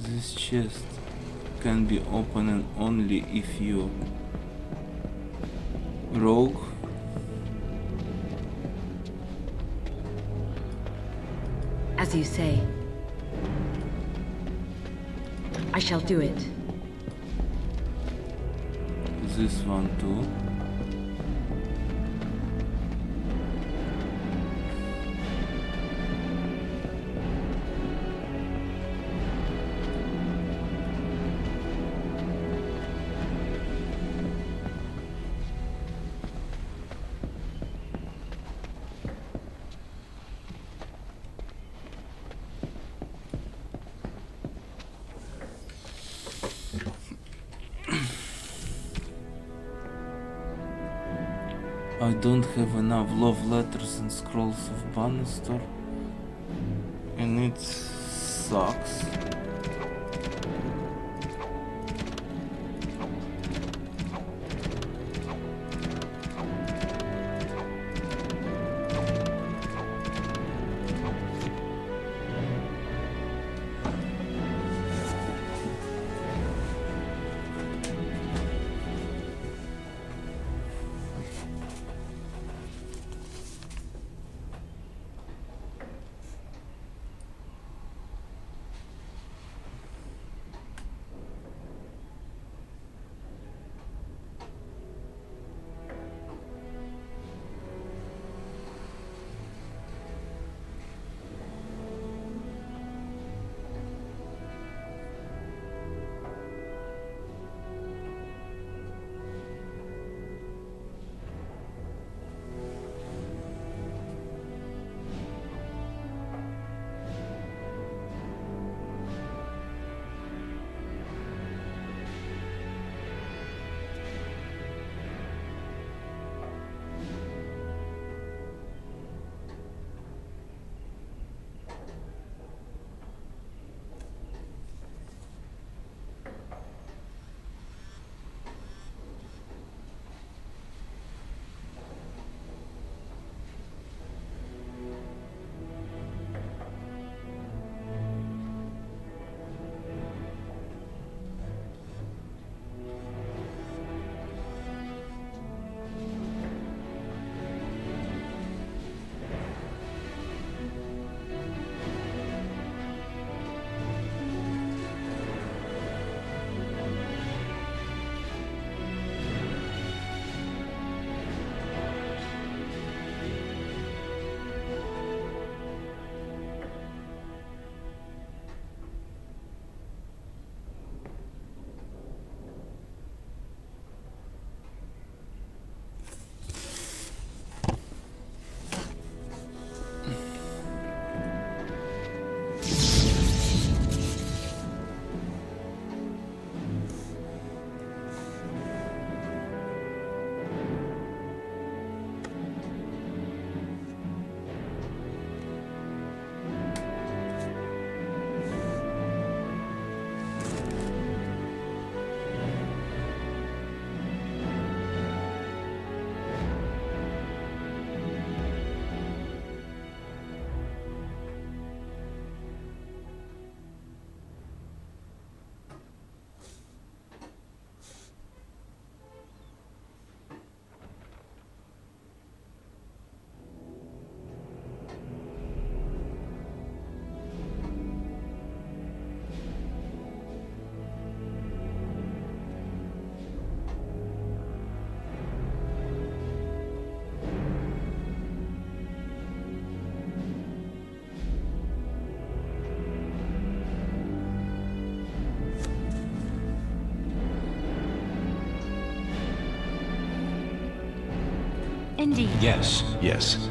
This chest can be opened only if you rogue. As you say. I shall do it. This one too. I don't have enough love letters and scrolls of Bannister, and it sucks. Indeed. Yes, yes.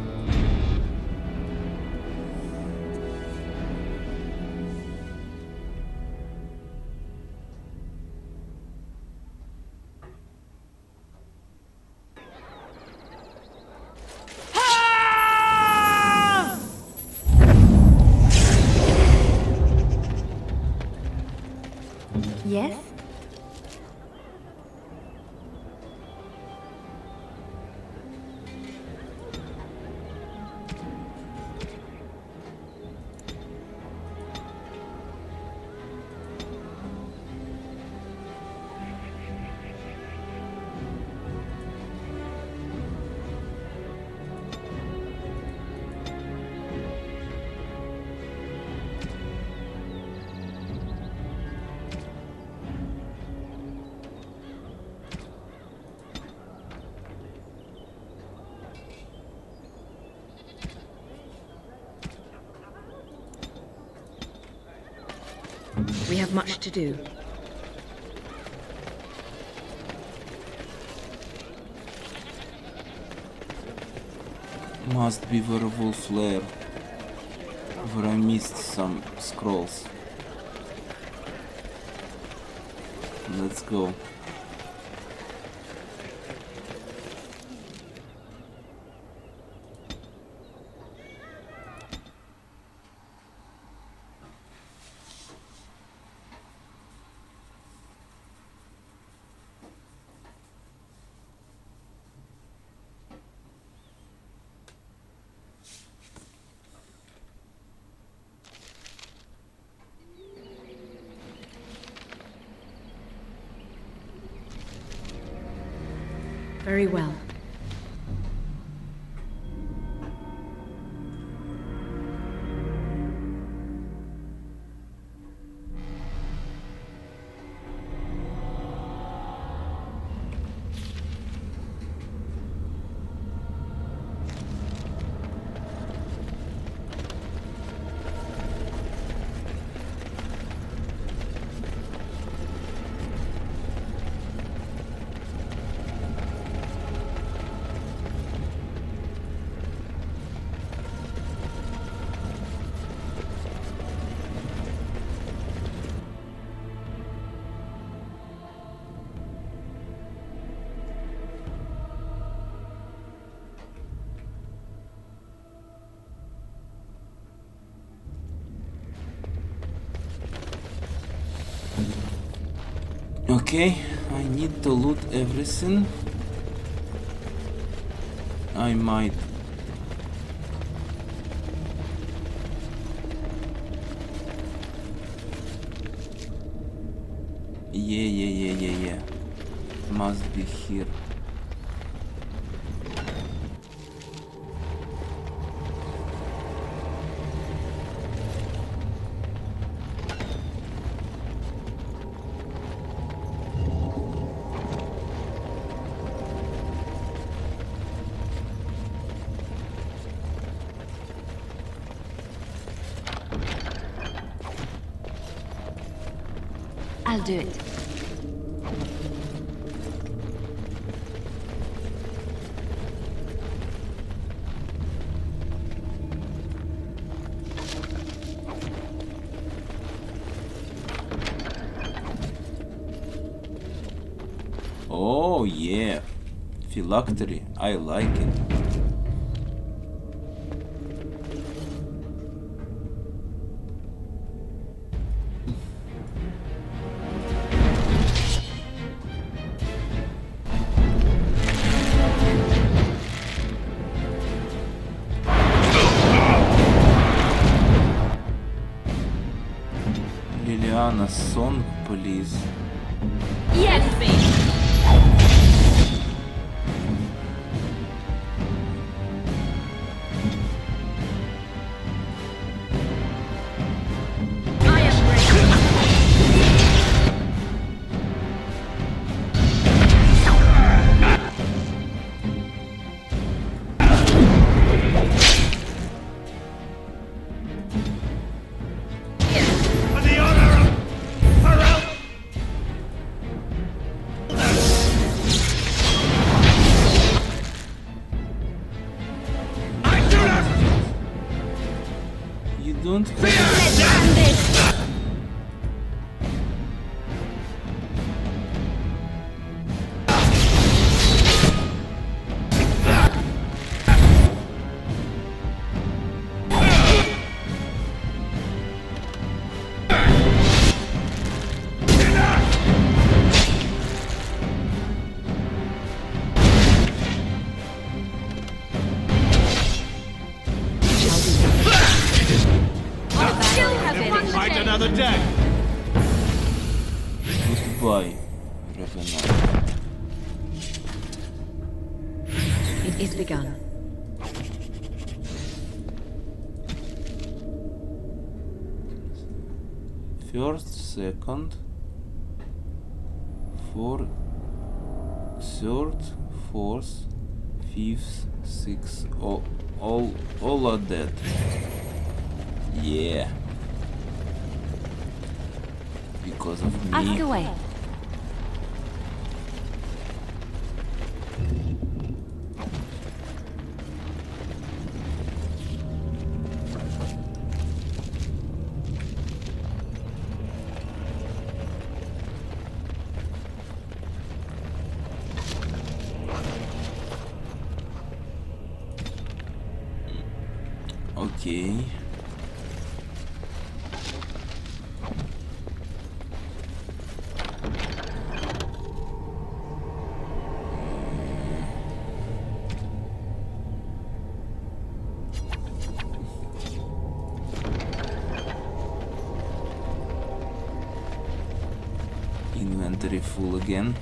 Yes? We have much to do. Must be werewolf lair, where I missed some scrolls. Let's go. Very well. Okay, I need to loot everything. I might. Yeah. Must be here. I'll do it. Oh yeah, phylactery, I like it. Liliana, song, please. Yes, babe. Don't Fight another day. Goodbye, Revenant. It is begun. First, second, fourth, third, fourth, fifth, sixth, all are dead. Yeah. because of me. Ask away. Okay. Inventory full again.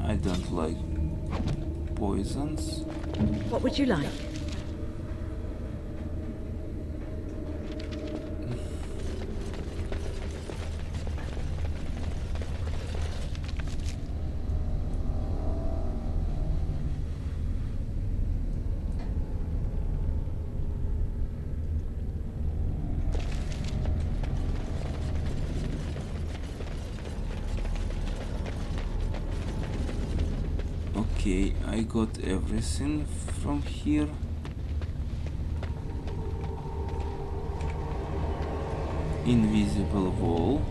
I don't like poisons. What would you like? Okay, I got everything from here. Invisible wall.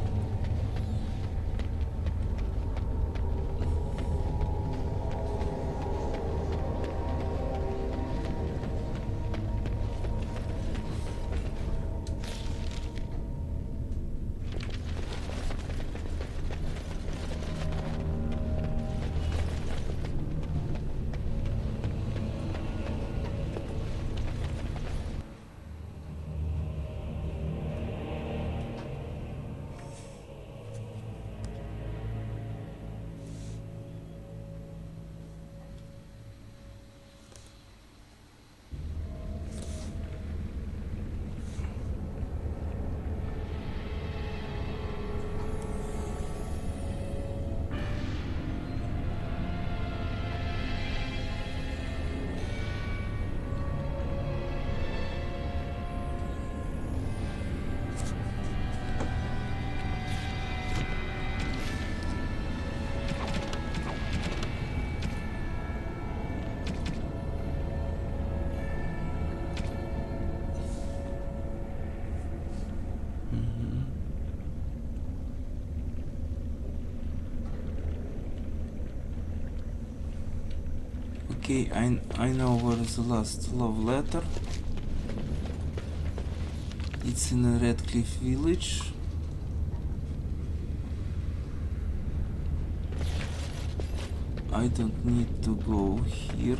Okay, I know where is the last love letter. It's in a Redcliffe village. I don't need to go here.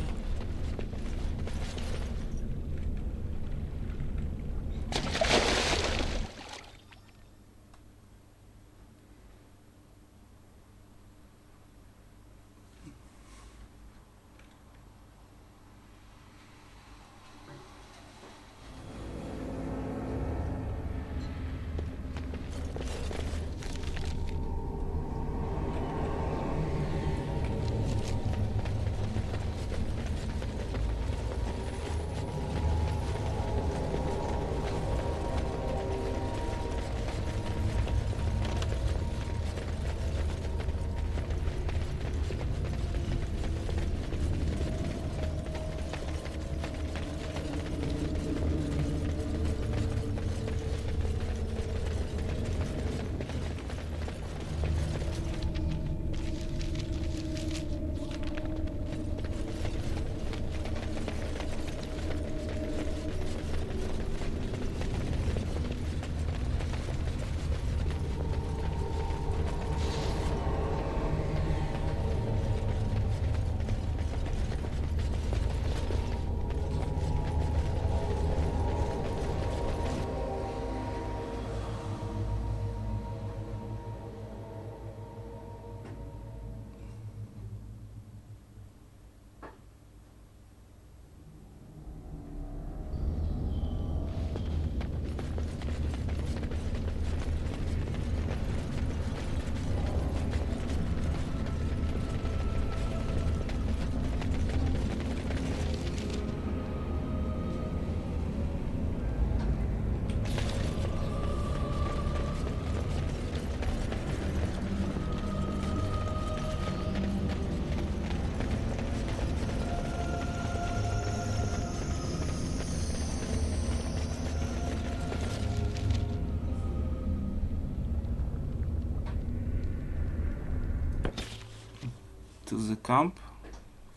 to the camp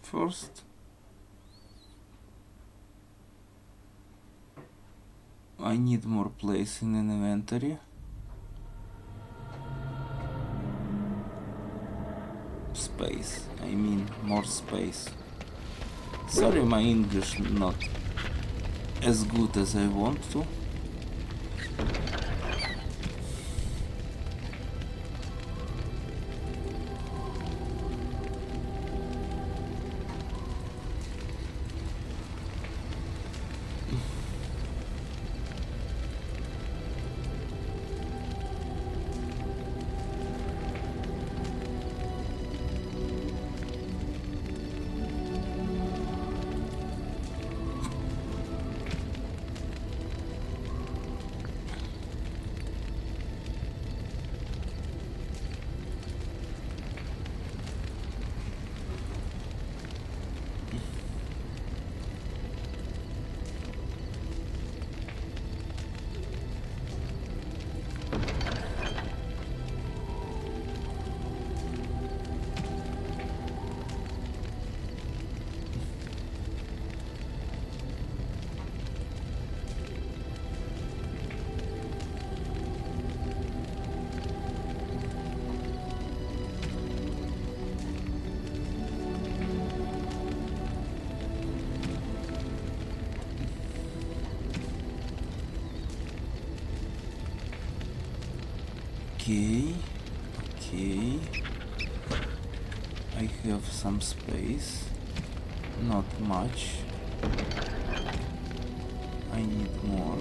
first. I need more place in an inventory. Space, I mean more space. Sorry, my English not as good as I want to. Okay, I have some space, not much, I need more.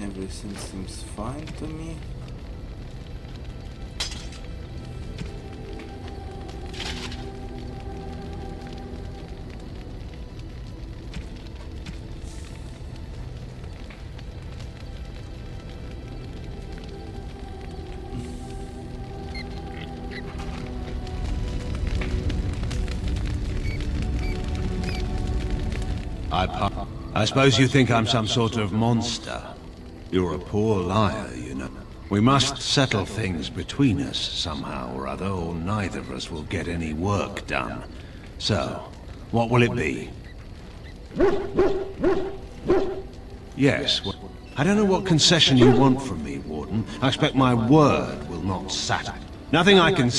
Everything seems fine to me. I suppose you think I'm some sort of monster. You're a poor liar, you know. We must settle things between us somehow or other, or neither of us will get any work done. So, what will it be? Yes, I don't know what concession you want from me, Warden. I expect my word will not satisfy. Nothing I can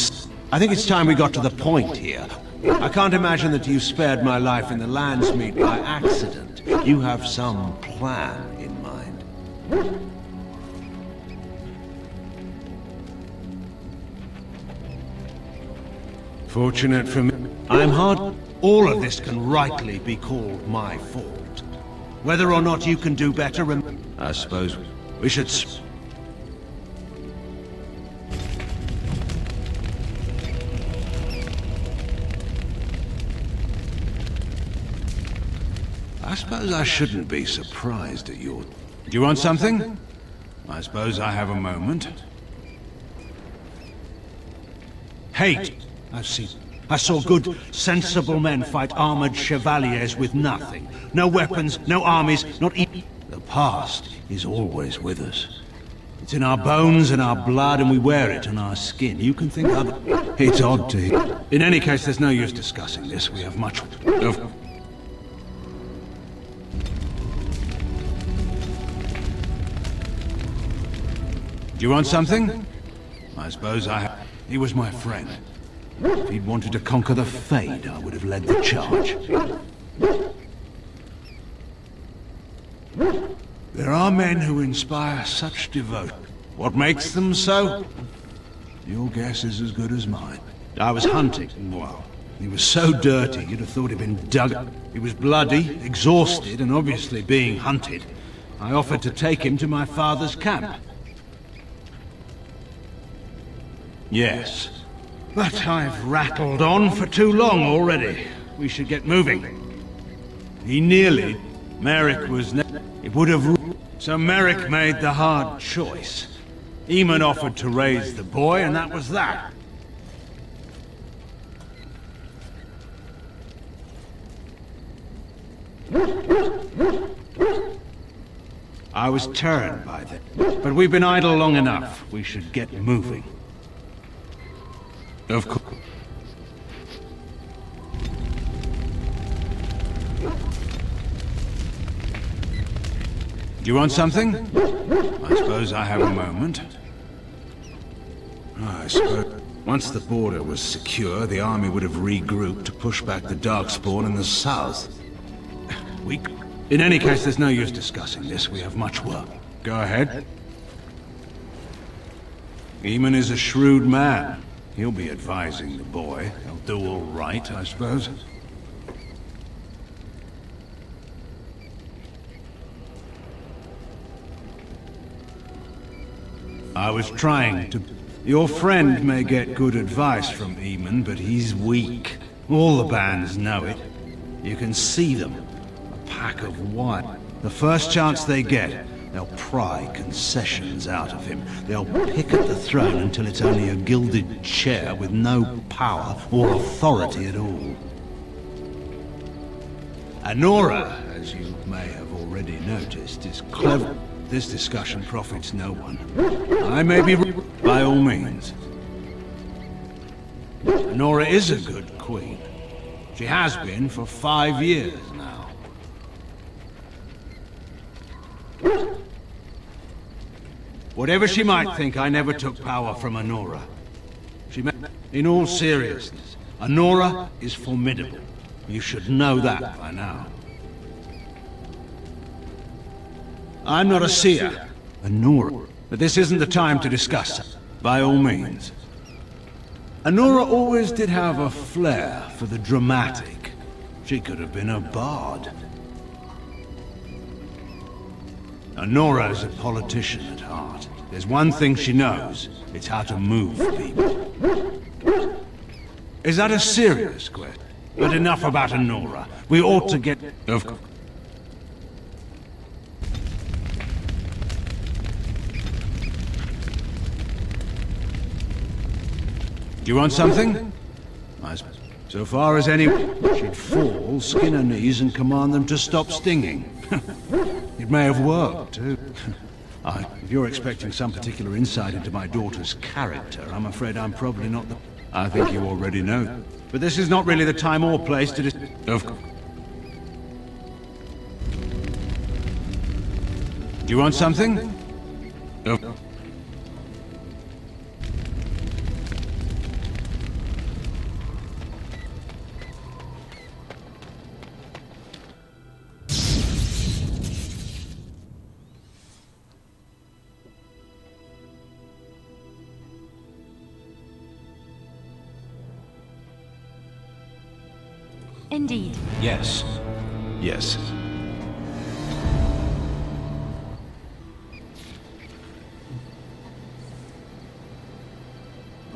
I think it's time we got to the point here. I can't imagine that you spared my life in the Landsmeet by accident. You have some plan in mind. Fortunate for me, I'm hard. All of this can rightly be called my fault. Whether or not you can do better, I suppose we should... I suppose I shouldn't be surprised at your... Do you want something? I suppose I have a moment. Hate! I saw good, sensible men fight armored chevaliers with nothing. No weapons, no armies, not even... The past is always with us. It's in our bones and our blood, and we wear it on our skin. You can think other... It's odd to hear. In any case, there's no use discussing this. We have much of... Do you want something? I suppose I have. He was my friend. If he'd wanted to conquer the Fade, I would have led the charge. There are men who inspire such devotion. What makes them so? Your guess is as good as mine. I was hunting. Well, he was so dirty you'd have thought he'd been dug up. He was bloody, exhausted, and obviously being hunted. I offered to take him to my father's camp. Yes. But I've rattled on for too long already. We should get moving. He nearly... Merrick was... It would have... So Merrick made the hard choice. Eamon offered to raise the boy, and that was that. I was turned by that. But we've been idle long enough. We should get moving. Of course. Do you want something? I suppose I have a moment. I suppose once the border was secure, the army would have regrouped to push back the Darkspawn in the south. In any case, there's no use discussing this. We have much work. Go ahead. Eamon is a shrewd man. He'll be advising the boy. He'll do all right, I suppose. I was trying to... Your friend may get good advice from Eamon, but he's weak. All the bands know it. You can see them. A pack of one. The first chance they get, they'll pry concessions out of him. They'll pick at the throne until it's only a gilded chair with no power or authority at all. Anora, as you may have already noticed, is clever. This discussion profits no one. I may be... by all means. Anora is a good queen. She has been for 5 years now. Whatever she might think, I never took power from Anora. In all seriousness, Anora is formidable. You should know that by now. I'm not a seer. Anora. But this isn't the time to discuss it. By all means. Anora always did have a flair for the dramatic. She could have been a bard. Anora's a politician at heart. There's one thing she knows. It's how to move people. Is that a serious question? But enough about Anora. We ought to get... Of course. Do you want something? So far as any... She'd fall, skin her knees, and command them to stop stinging. It may have worked, too. If you're expecting some particular insight into my daughter's character, I'm afraid I'm probably not the... I think you already know. But this is not really the time or place to Of course. Do you want something? Indeed. Yes. Yes.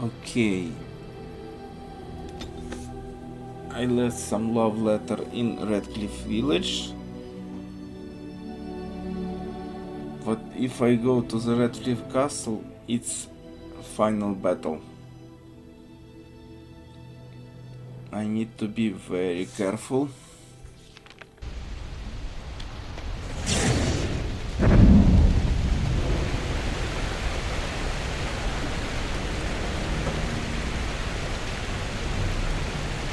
Okay. I left some love letter in Redcliffe village. But if I go to the Redcliffe castle, it's final battle. I need to be very careful.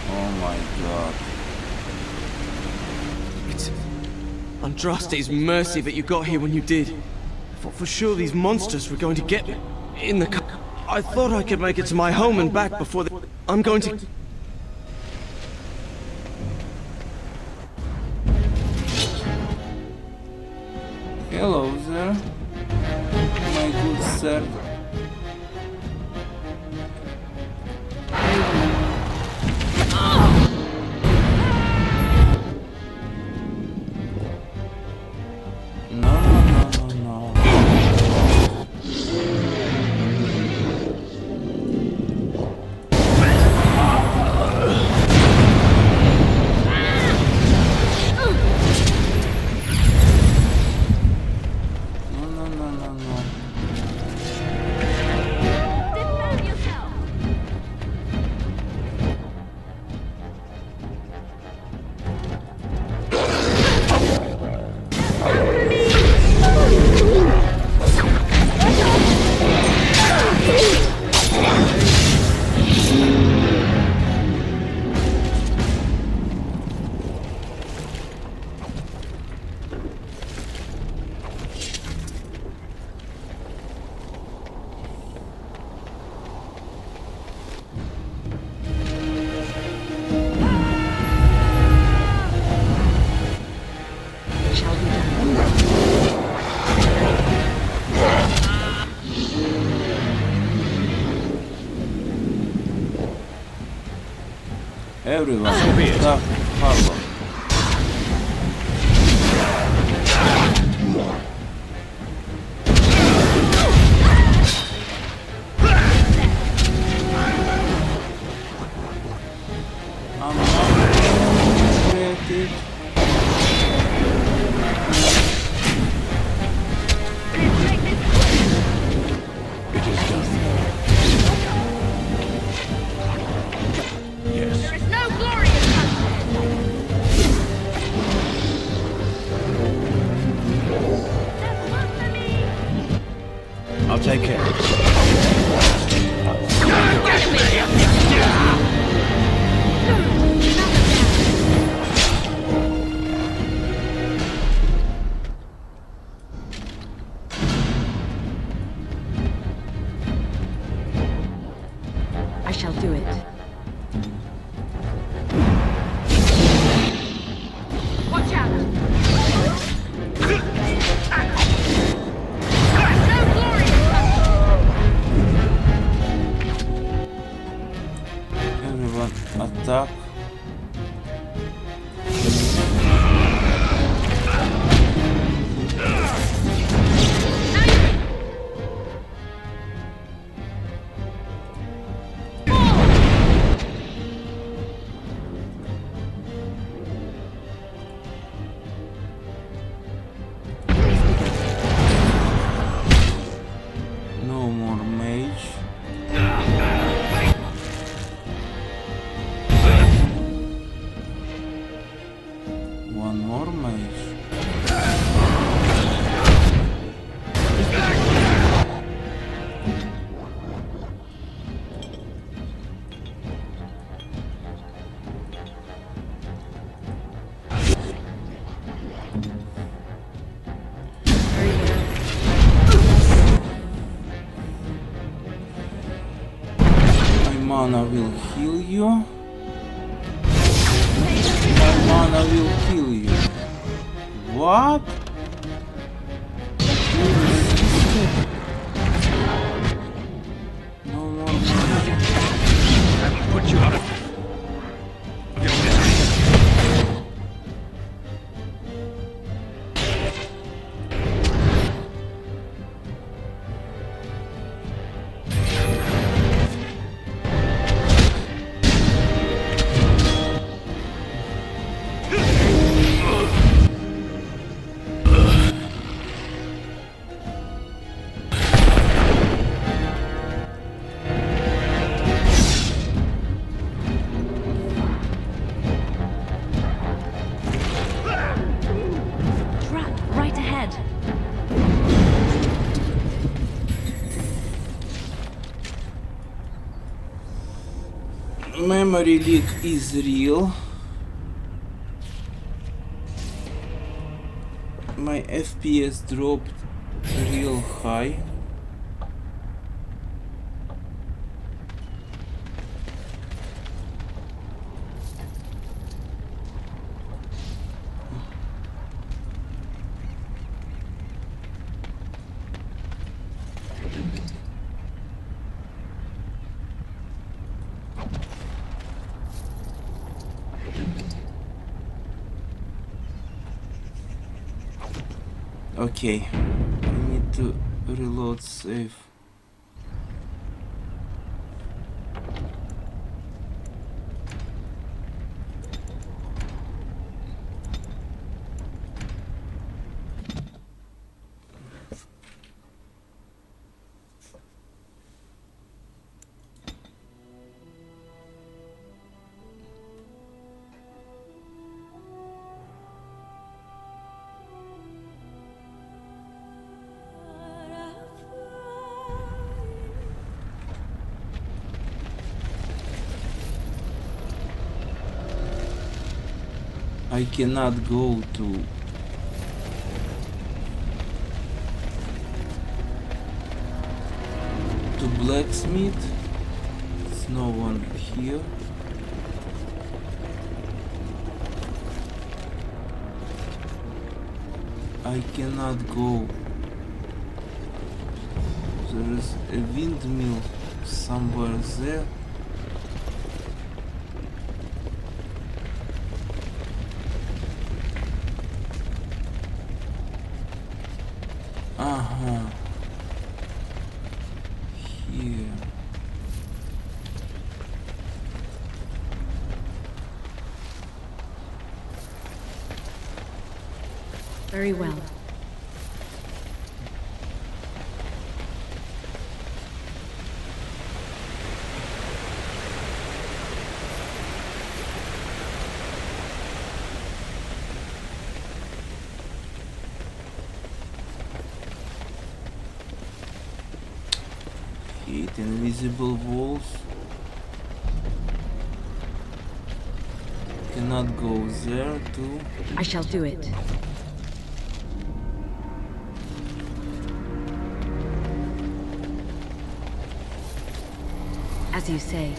Oh my god. It's Andraste's mercy that you got here when you did. I thought for sure these monsters were going to get me. In the I thought I could make it to my home and back before I'm going to... Hello there, my good sir. No. Everyone, stop, Harlow. I'm not creative. It is done. Yes. There is no glory in I'll take care. I shall do it. Watch out! Everyone, attack. No more mage. One more mage. My mana will heal you. My mana will kill you. What? No more mana. Put you out of your misery. Trap right ahead. Memory leak is real. My FPS dropped real high. Okay, I need to reload save. I cannot go to blacksmith. There's no one here. I cannot go. There is a windmill somewhere there. Here. Very well. Hate invisible walls. Cannot go there too. I shall do it. As you say.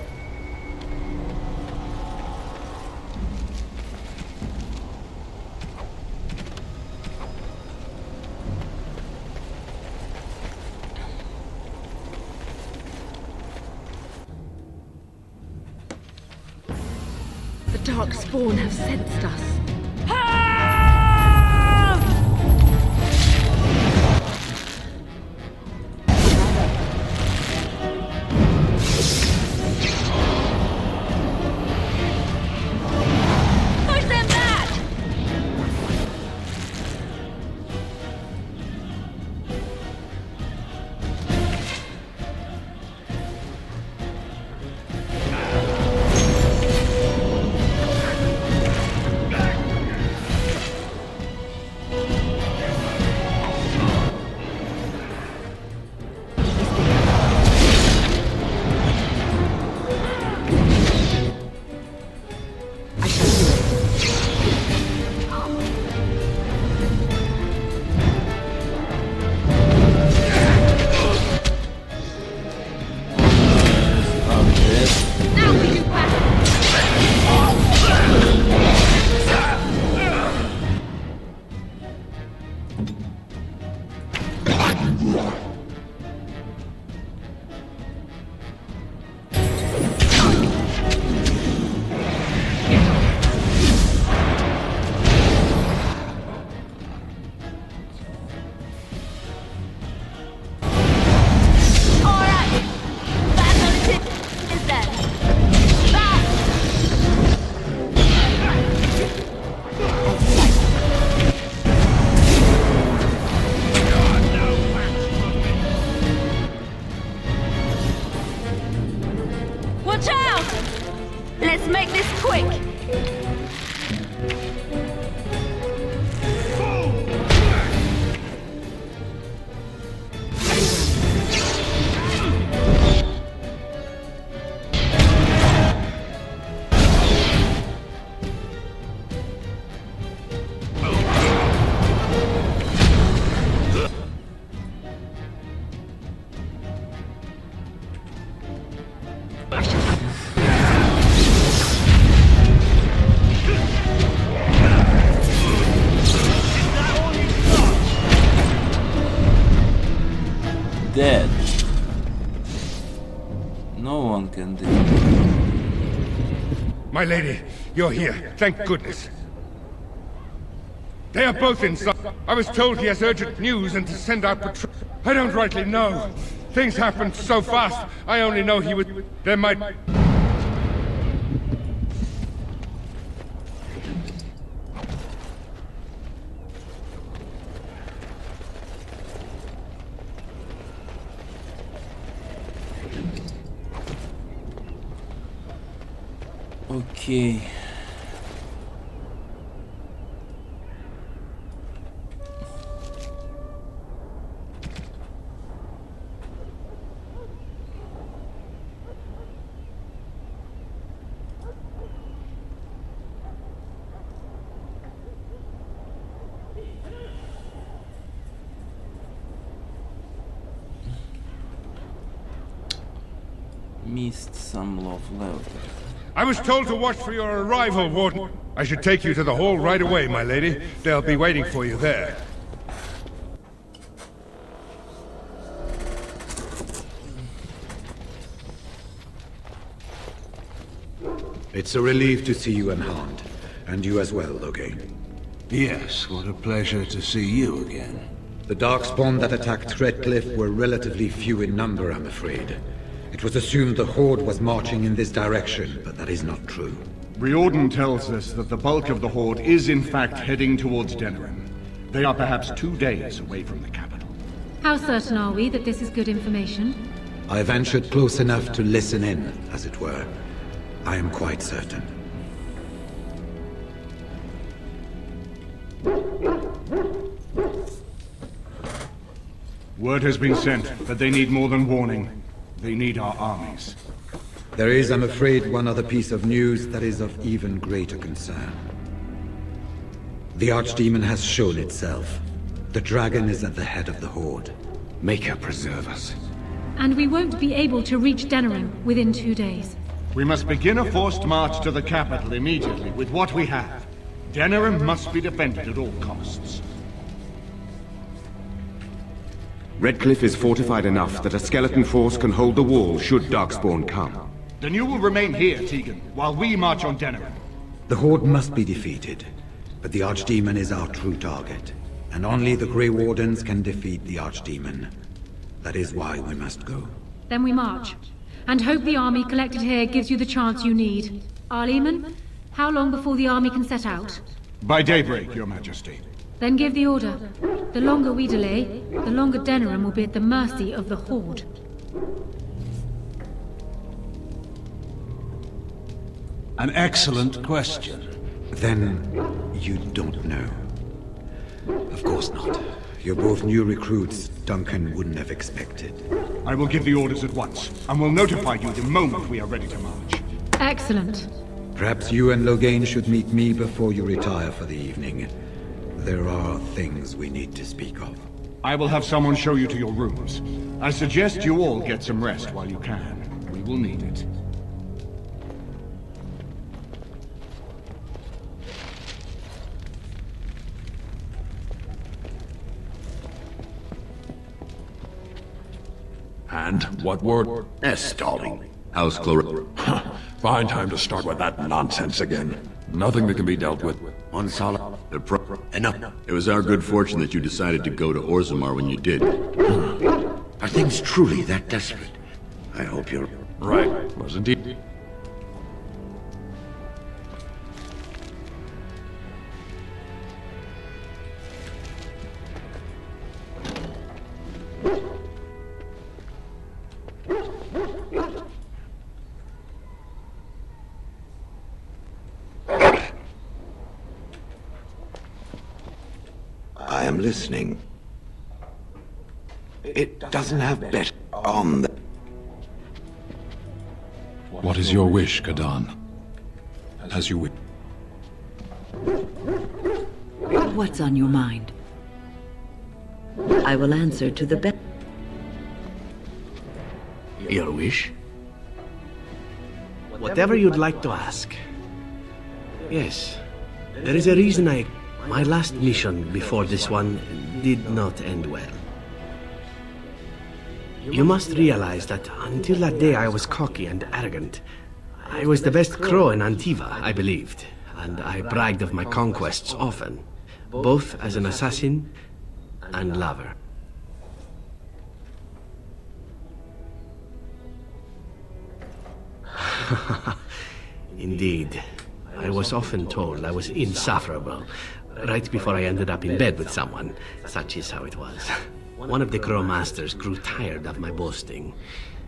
The dark spawn have sensed us. Let's make this quick. Dead. No one can do. My lady, you're here. Thank goodness. They are both inside. I was told he has urgent news and to send out patrol. I don't rightly know. Things happened so fast. I only know he would... There might... Okay. Missed some love letter. I was told to watch for your arrival, Warden. I should take you to the hall right away, my lady. They'll be waiting for you there. It's a relief to see you unharmed. And you as well, Logain. Yes, what a pleasure to see you again. The Darkspawn that attacked Redcliffe were relatively few in number, I'm afraid. It was assumed the Horde was marching in this direction, but that is not true. Riordan tells us that the bulk of the Horde is in fact heading towards Denerim. They are perhaps 2 days away from the capital. How certain are we that this is good information? I ventured close enough to listen in, as it were. I am quite certain. Word has been sent, but they need more than warning. They need our armies. There is, I'm afraid, one other piece of news that is of even greater concern. The Archdemon has shown itself. The dragon is at the head of the Horde. Make her preserve us. And we won't be able to reach Denerim within 2 days. We must begin a forced march to the capital immediately with what we have. Denerim must be defended at all costs. Redcliffe is fortified enough that a skeleton force can hold the wall should Darkspawn come. Then you will remain here, Tegan, while we march on Denerim. The Horde must be defeated, but the Archdemon is our true target, and only the Grey Wardens can defeat the Archdemon. That is why we must go. Then we march, and hope the army collected here gives you the chance you need. Arleman, how long before the army can set out? By daybreak, Your Majesty. Then give the order. The longer we delay, the longer Denerim will be at the mercy of the Horde. An excellent question. Then, you don't know. Of course not. You're both new recruits Duncan wouldn't have expected. I will give the orders at once, and will notify you the moment we are ready to march. Excellent. Perhaps you and Logain should meet me before you retire for the evening. There are things we need to speak of. I will have someone show you to your rooms. I suggest you all get some rest while you can. We will need it. And what word? Yes, darling. How's Chlor... Fine time to start with that nonsense again. Nothing that can be dealt with. On solid. Enough. It was our good fortune that you decided to go to Orzammar when you did. Are things truly that desperate? I hope you're... Right. Was indeed. I am listening. It doesn't have better on the... What is your wish, Kadan? As you wish. What's on your mind? I will answer to the best. Your wish? Whatever you'd like to ask. Yes, there is a reason my last mission before this one did not end well. You must realize that until that day I was cocky and arrogant. I was the best crow in Antiva, I believed, and I bragged of my conquests often. both as an assassin and lover. Indeed. I was often told I was insufferable, right before I ended up in bed with someone. Such is how it was. One of the Crow Masters grew tired of my boasting.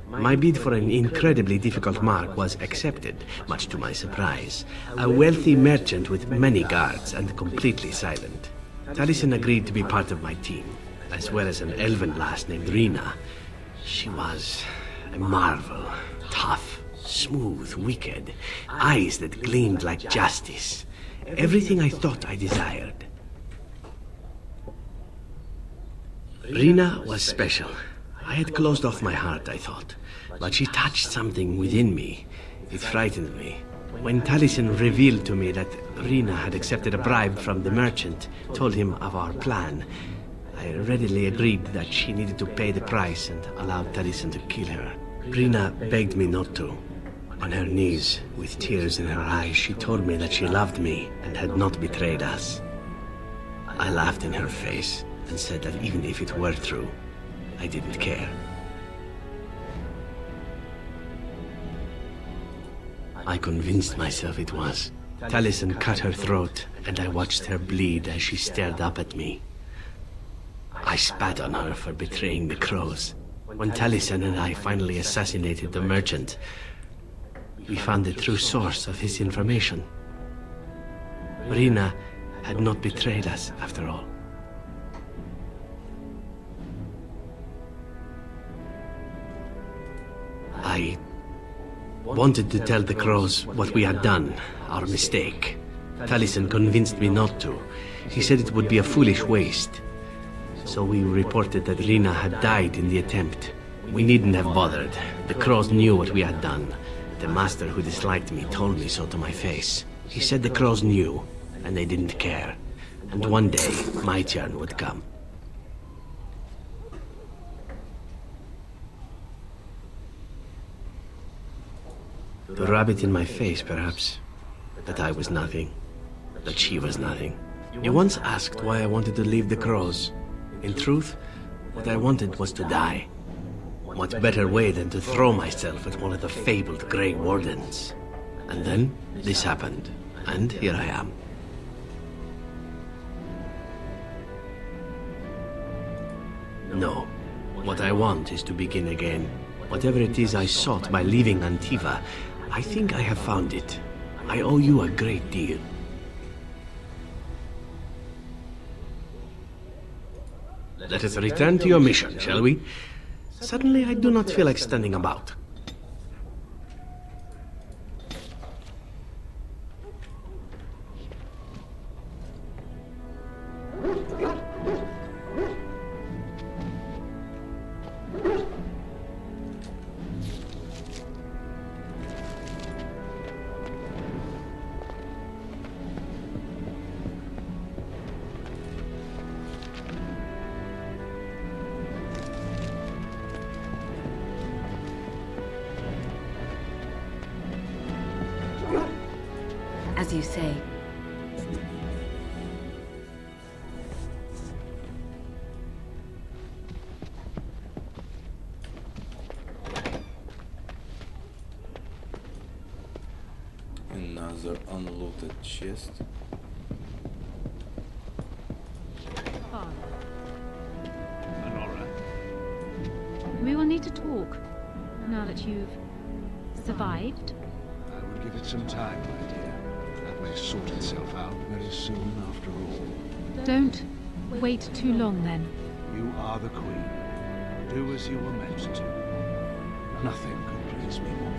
My bid for an incredibly difficult mark was accepted, much to my surprise. A wealthy merchant with many guards and completely silent. Taliesin agreed to be part of my team, as well as an elven lass named Rina. She was a marvel, tough, smooth, wicked, eyes that gleamed like justice. Everything I thought I desired. Rina was special. I had closed off my heart, I thought, but she touched something within me. It frightened me. When Taliesin revealed to me that Rina had accepted a bribe from the merchant, told him of our plan, I readily agreed that she needed to pay the price and allowed Taliesin to kill her. Rina begged me not to. On her knees, with tears in her eyes, she told me that she loved me and had not betrayed us. I laughed in her face and said that even if it were true, I didn't care. I convinced myself it was. Taliesin cut her throat, and I watched her bleed as she stared up at me. I spat on her for betraying the crows. When Taliesin and I finally assassinated the merchant, we found the true source of his information. Rina had not betrayed us, after all. I wanted to tell the crows what we had done, our mistake. Taliesin convinced me not to. He said it would be a foolish waste. So we reported that Rina had died in the attempt. We needn't have bothered. The crows knew what we had done. The master who disliked me told me so to my face. He said the crows knew, and they didn't care. And one day, my turn would come. The rabbit in my face, perhaps. That I was nothing. That she was nothing. You once asked why I wanted to leave the crows. In truth, what I wanted was to die. What better way than to throw myself at one of the fabled Grey Wardens? And then, this happened. And here I am. No. What I want is to begin again. Whatever it is I sought by leaving Antiva, I think I have found it. I owe you a great deal. Let us return to your mission, shall we? Suddenly, I do not feel like standing about. As you say. Another unlooted chest. We will need to talk, now that you've survived. I will give it some time, my dear. That may sort itself out very soon, after all. Don't wait too long, then. You are the queen. Do as you were meant to. Nothing could please me more.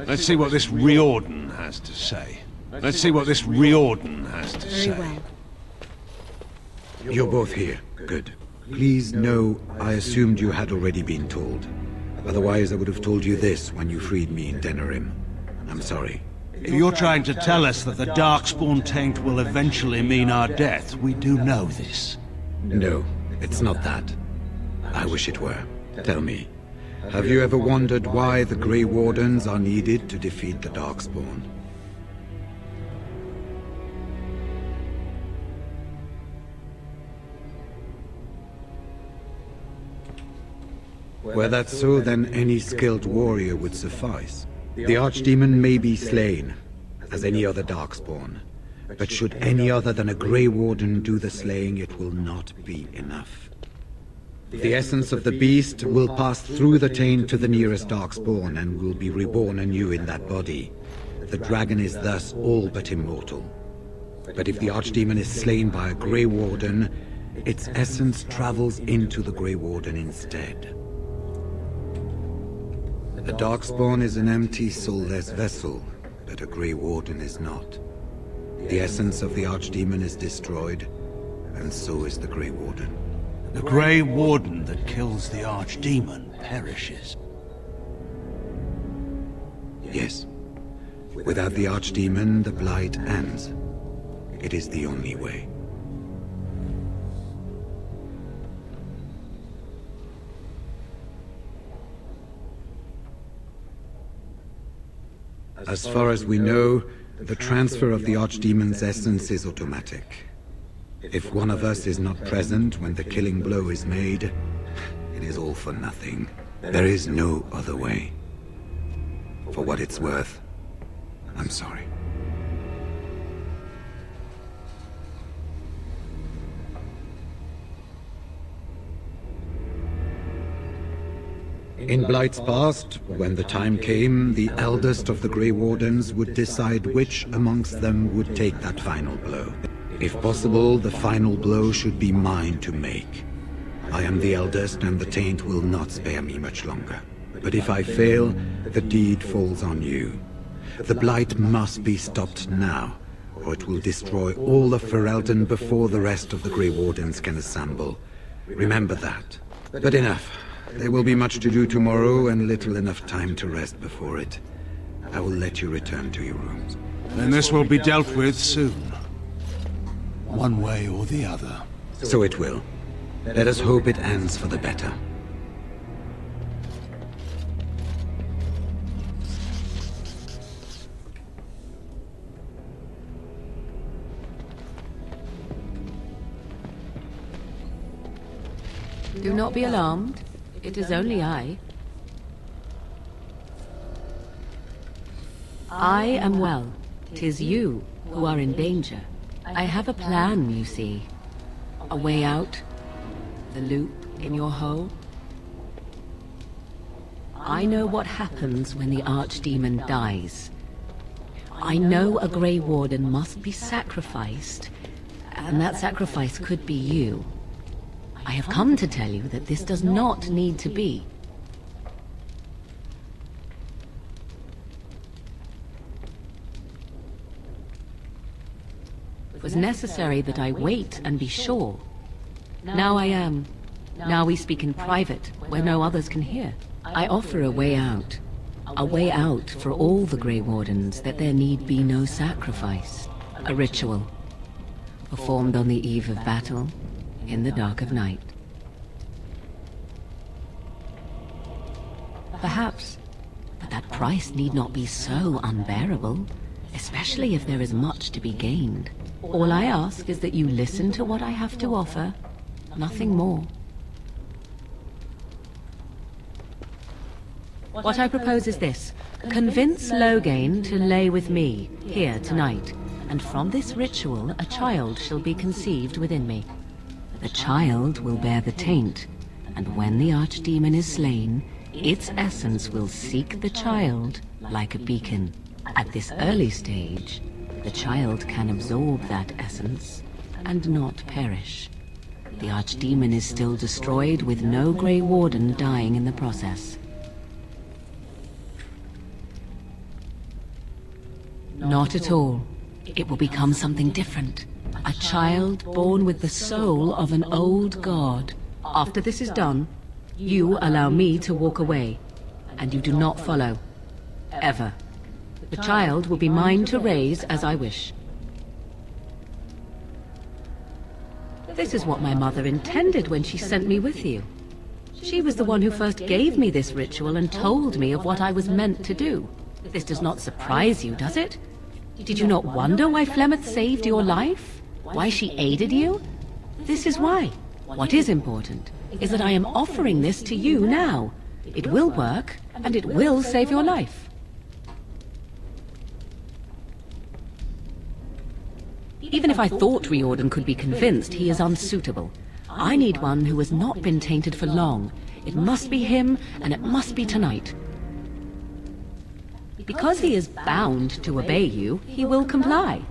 Let's see what this Riordan has to say. Let's see what this Riordan has to say. Very well. You're both here. Good. Please know I assumed you had already been told. Otherwise, I would have told you this when you freed me in Denerim. I'm sorry. If you're trying to tell us that the Darkspawn taint will eventually mean our death, we do know this. No, it's not that. I wish it were. Tell me, have you ever wondered why the Grey Wardens are needed to defeat the Darkspawn? Were that so, then any skilled warrior would suffice. The Archdemon may be slain, as any other Darkspawn, but should any other than a Grey Warden do the slaying, it will not be enough. The essence of the beast will pass through the taint to the nearest Darkspawn and will be reborn anew in that body. The dragon is thus all but immortal. But if the Archdemon is slain by a Grey Warden, its essence travels into the Grey Warden instead. The Darkspawn is an empty, soulless vessel, but a Grey Warden is not. The essence of the Archdemon is destroyed, and so is the Grey Warden. The Grey Warden that kills the Archdemon perishes. Yes. Without the Archdemon, the Blight ends. It is the only way. As far as we know, the transfer of the Archdemon's essence is automatic. If one of us is not present when the killing blow is made, it is all for nothing. There is no other way. For what it's worth, I'm sorry. In Blight's past, when the time came, the eldest of the Grey Wardens would decide which amongst them would take that final blow. If possible, the final blow should be mine to make. I am the eldest, and the taint will not spare me much longer. But if I fail, the deed falls on you. The Blight must be stopped now, or it will destroy all of Ferelden before the rest of the Grey Wardens can assemble. Remember that. But enough. There will be much to do tomorrow, and little enough time to rest before it. I will let you return to your rooms. Then this will be dealt with soon. One way or the other. So it will. Let us hope it ends for the better. Do not be alarmed. It is only I. I am well. 'Tis you who are in danger. I have a plan, you see. A way out. The loop in your hole. I know what happens when the Archdemon dies. I know a Grey Warden must be sacrificed, and that sacrifice could be you. I have come to tell you that this does not need to be. It was necessary that I wait and be sure. Now I am. Now we speak in private, where no others can hear. I offer a way out. A way out for all the Grey Wardens, that there need be no sacrifice. A ritual, performed on the eve of battle, in the dark of night. Perhaps, but that price need not be so unbearable, especially if there is much to be gained. All I ask is that you listen to what I have to offer, nothing more. What I propose is this. Convince Loghain to lay with me, here tonight, and from this ritual a child shall be conceived within me. The child will bear the taint, and when the Archdemon is slain, its essence will seek the child like a beacon. At this early stage, the child can absorb that essence and not perish. The Archdemon is still destroyed with no Grey Warden dying in the process. Not at all. It will become something different. A child born with the soul of an old god. After this is done, you allow me to walk away, and you do not follow. Ever. The child will be mine to raise as I wish. This is what my mother intended when she sent me with you. She was the one who first gave me this ritual and told me of what I was meant to do. This does not surprise you, does it? Did you not wonder why Flemeth saved your life? Why she aided you? This is why. What is important is that I am offering this to you now. It will work, and it will save your life. Even if I thought Riordan could be convinced, he is unsuitable. I need one who has not been tainted for long. It must be him, and it must be tonight. Because he is bound to obey you, he will comply.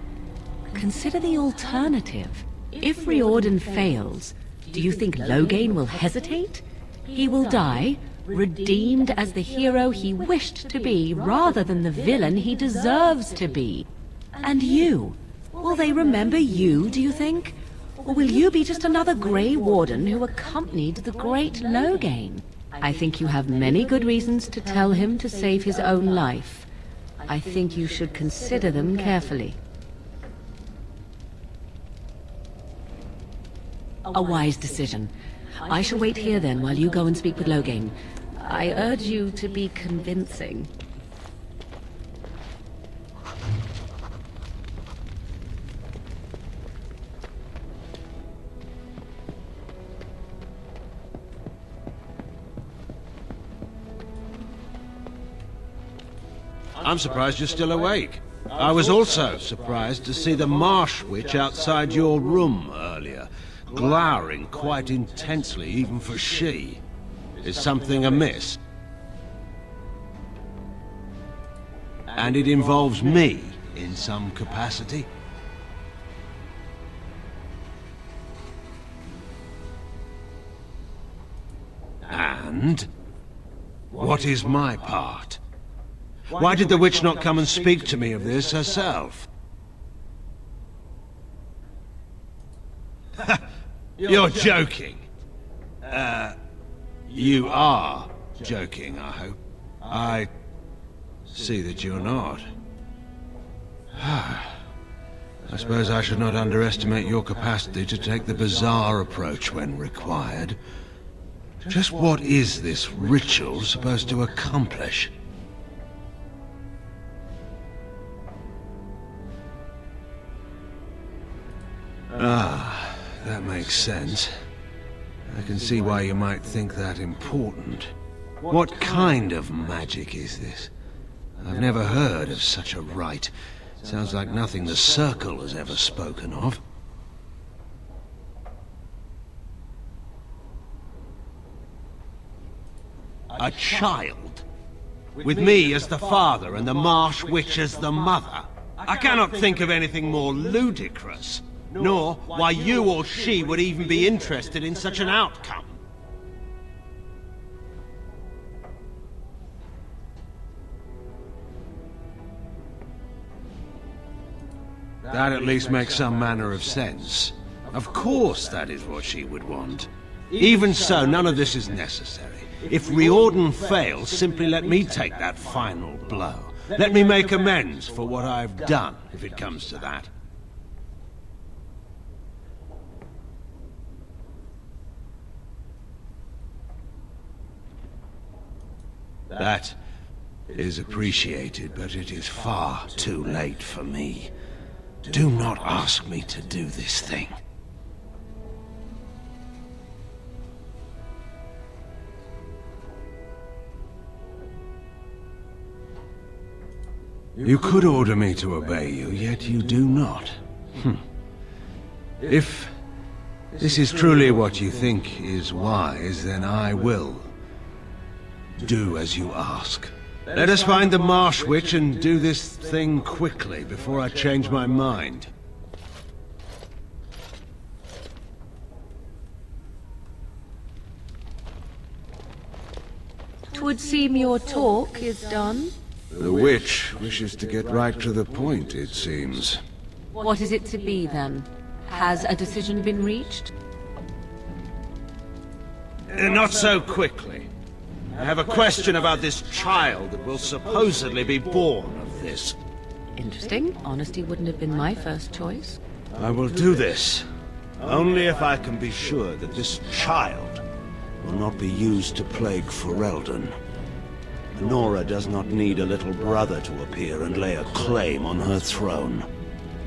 Consider the alternative. If Riordan fails, do you think Loghain will hesitate? He will die, redeemed as the hero he wished to be, rather than the villain he deserves to be. And you? Will they remember you, do you think? Or will you be just another Grey Warden who accompanied the great Loghain? I think you have many good reasons to tell him to save his own life. I think you should consider them carefully. A wise decision. I shall wait here then while you go and speak with Loghain. I urge you to be convincing. I'm surprised you're still awake. I was also surprised to see the Marsh Witch outside your room earlier, glowering quite intensely even for she. Is something amiss? And it involves me in some capacity? And what is my part? Why did the witch not come and speak to me of this herself? You're joking. You are joking, I hope. I see that you're not. I suppose I should not underestimate your capacity to take the bizarre approach when required. Just what is this ritual supposed to accomplish? Ah, that makes sense. I can see why you might think that important. What kind of magic is this? I've never heard of such a rite. Sounds like nothing the Circle has ever spoken of. A child? With me as the father and the Marsh Witch as the mother? I cannot think of anything more ludicrous. Nor why you or she would even be interested in such an outcome. That at least makes some manner of sense. Of course that is what she would want. Even so, none of this is necessary. If Riordan fails, simply let me take that final blow. Let me make amends for what I've done, if it comes to that. That is appreciated, but it is far too late for me. Do not ask me to do this thing. You could order me to obey you, yet you do not. If this is truly what you think is wise, then I will do as you ask. Let us find the Marsh Witch and do this thing quickly before I change my mind. 'Twould seem your talk is done. The witch wishes to get right to the point, it seems. What is it to be, then? Has a decision been reached? Not so quickly. I have a question about this child that will supposedly be born of this. Interesting. Honesty wouldn't have been my first choice. I will do this, only if I can be sure that this child will not be used to plague Ferelden. Nora does not need a little brother to appear and lay a claim on her throne.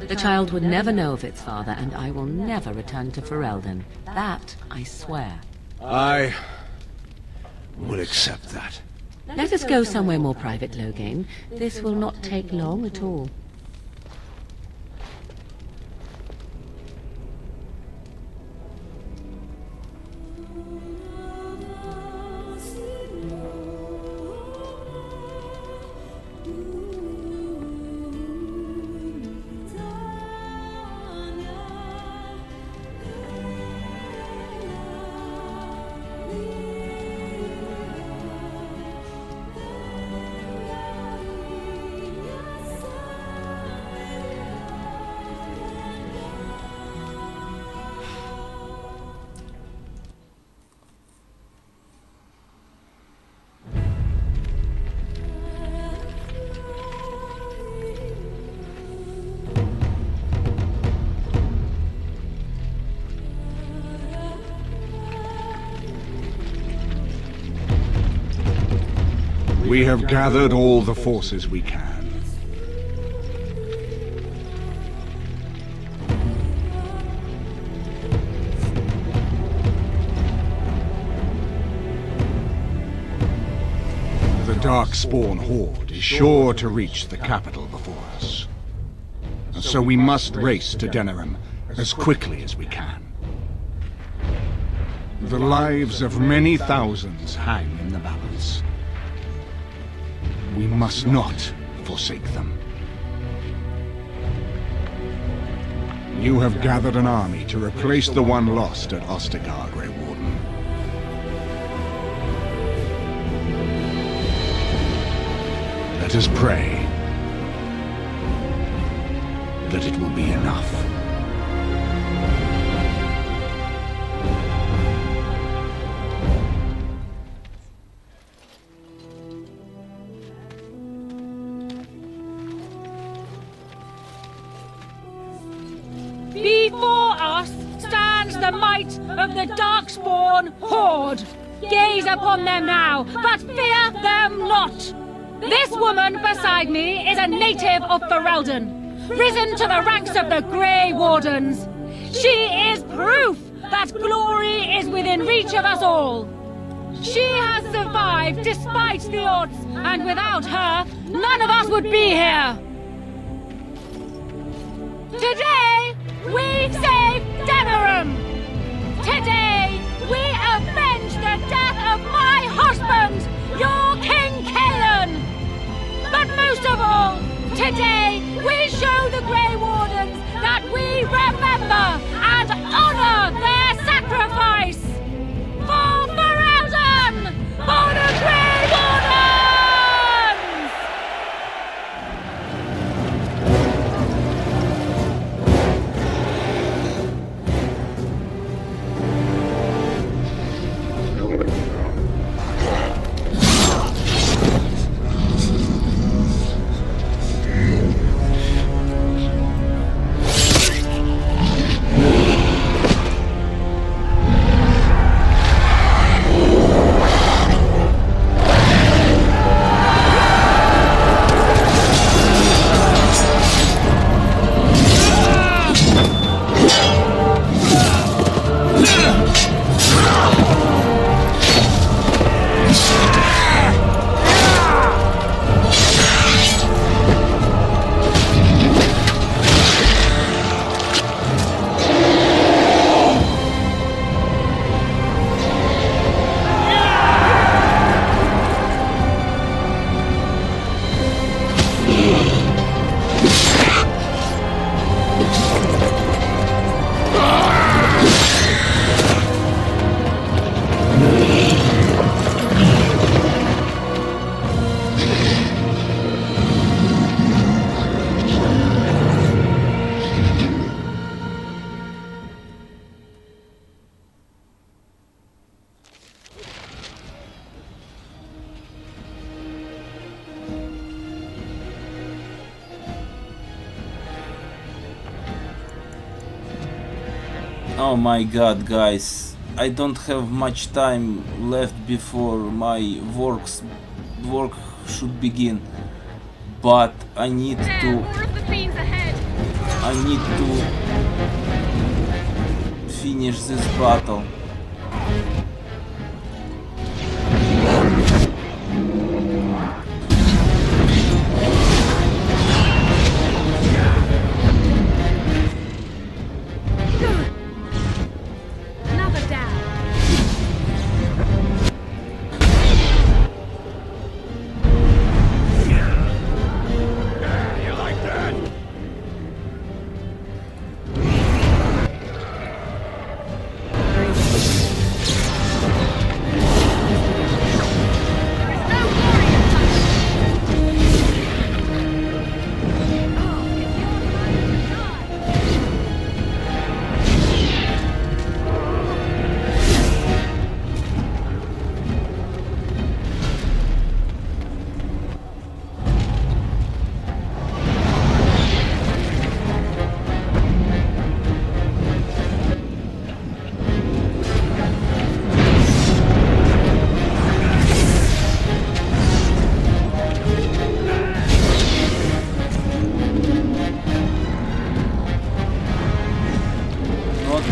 The child would never know of its father, and I will never return to Ferelden. That I swear. I will accept that. Let us go somewhere more private, Loghain. This will not take long at all. We have gathered all the forces we can. The Darkspawn Horde is sure to reach the capital before us. And so we must race to Denerim as quickly as we can. The lives of many thousands hang in the balance. We must not forsake them. You have gathered an army to replace the one lost at Ostagar, Grey Warden. Let us pray that it will be enough. Before us stands the might of the Darkspawn Horde. Gaze upon them now, but fear them not. This woman beside me is a native of Ferelden, risen to the ranks of the Grey Wardens. She is proof that glory is within reach of us all. She has survived despite the odds, and without her, none of us would be here. Today, we save Denerim! Today, we avenge the death of my husband, your King Caelan! But most of all, today, we show the Grey Wardens that we remember and honor their sacrifice! For Ferelden! For the Grey Wardens! Oh my god, guys, I don't have much time left before my work should begin, but I need to finish this battle.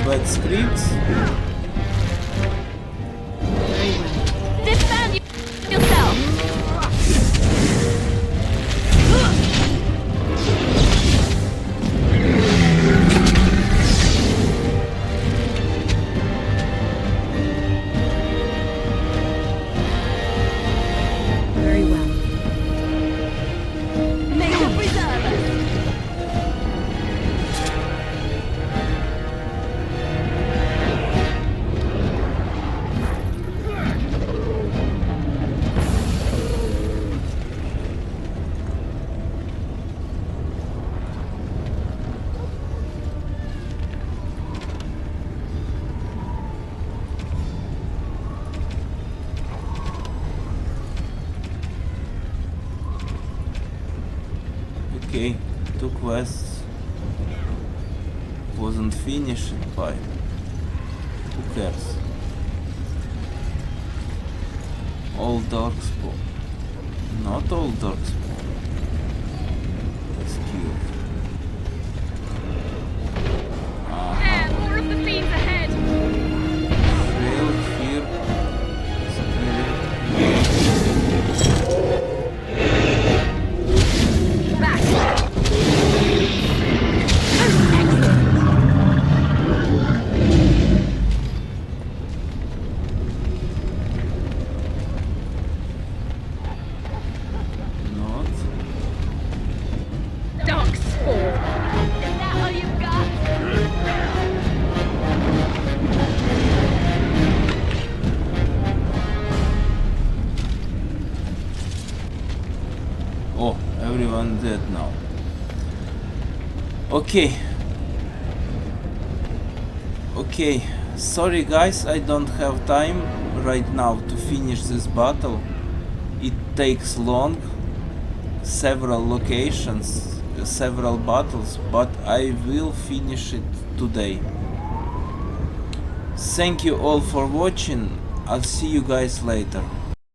Bad scripts. Defend yourself! Very well. May you preserve us! Okay, 2 quests wasn't finished by. Who cares? All darkspawn. Not all darkspawn. Skilled. There, more of the fiends ahead! Fail here. Oh, everyone dead now. Okay. Okay, sorry guys, I don't have time right now to finish this battle. It takes long, several locations, several battles, but I will finish it today. Thank you all for watching. I'll see you guys later.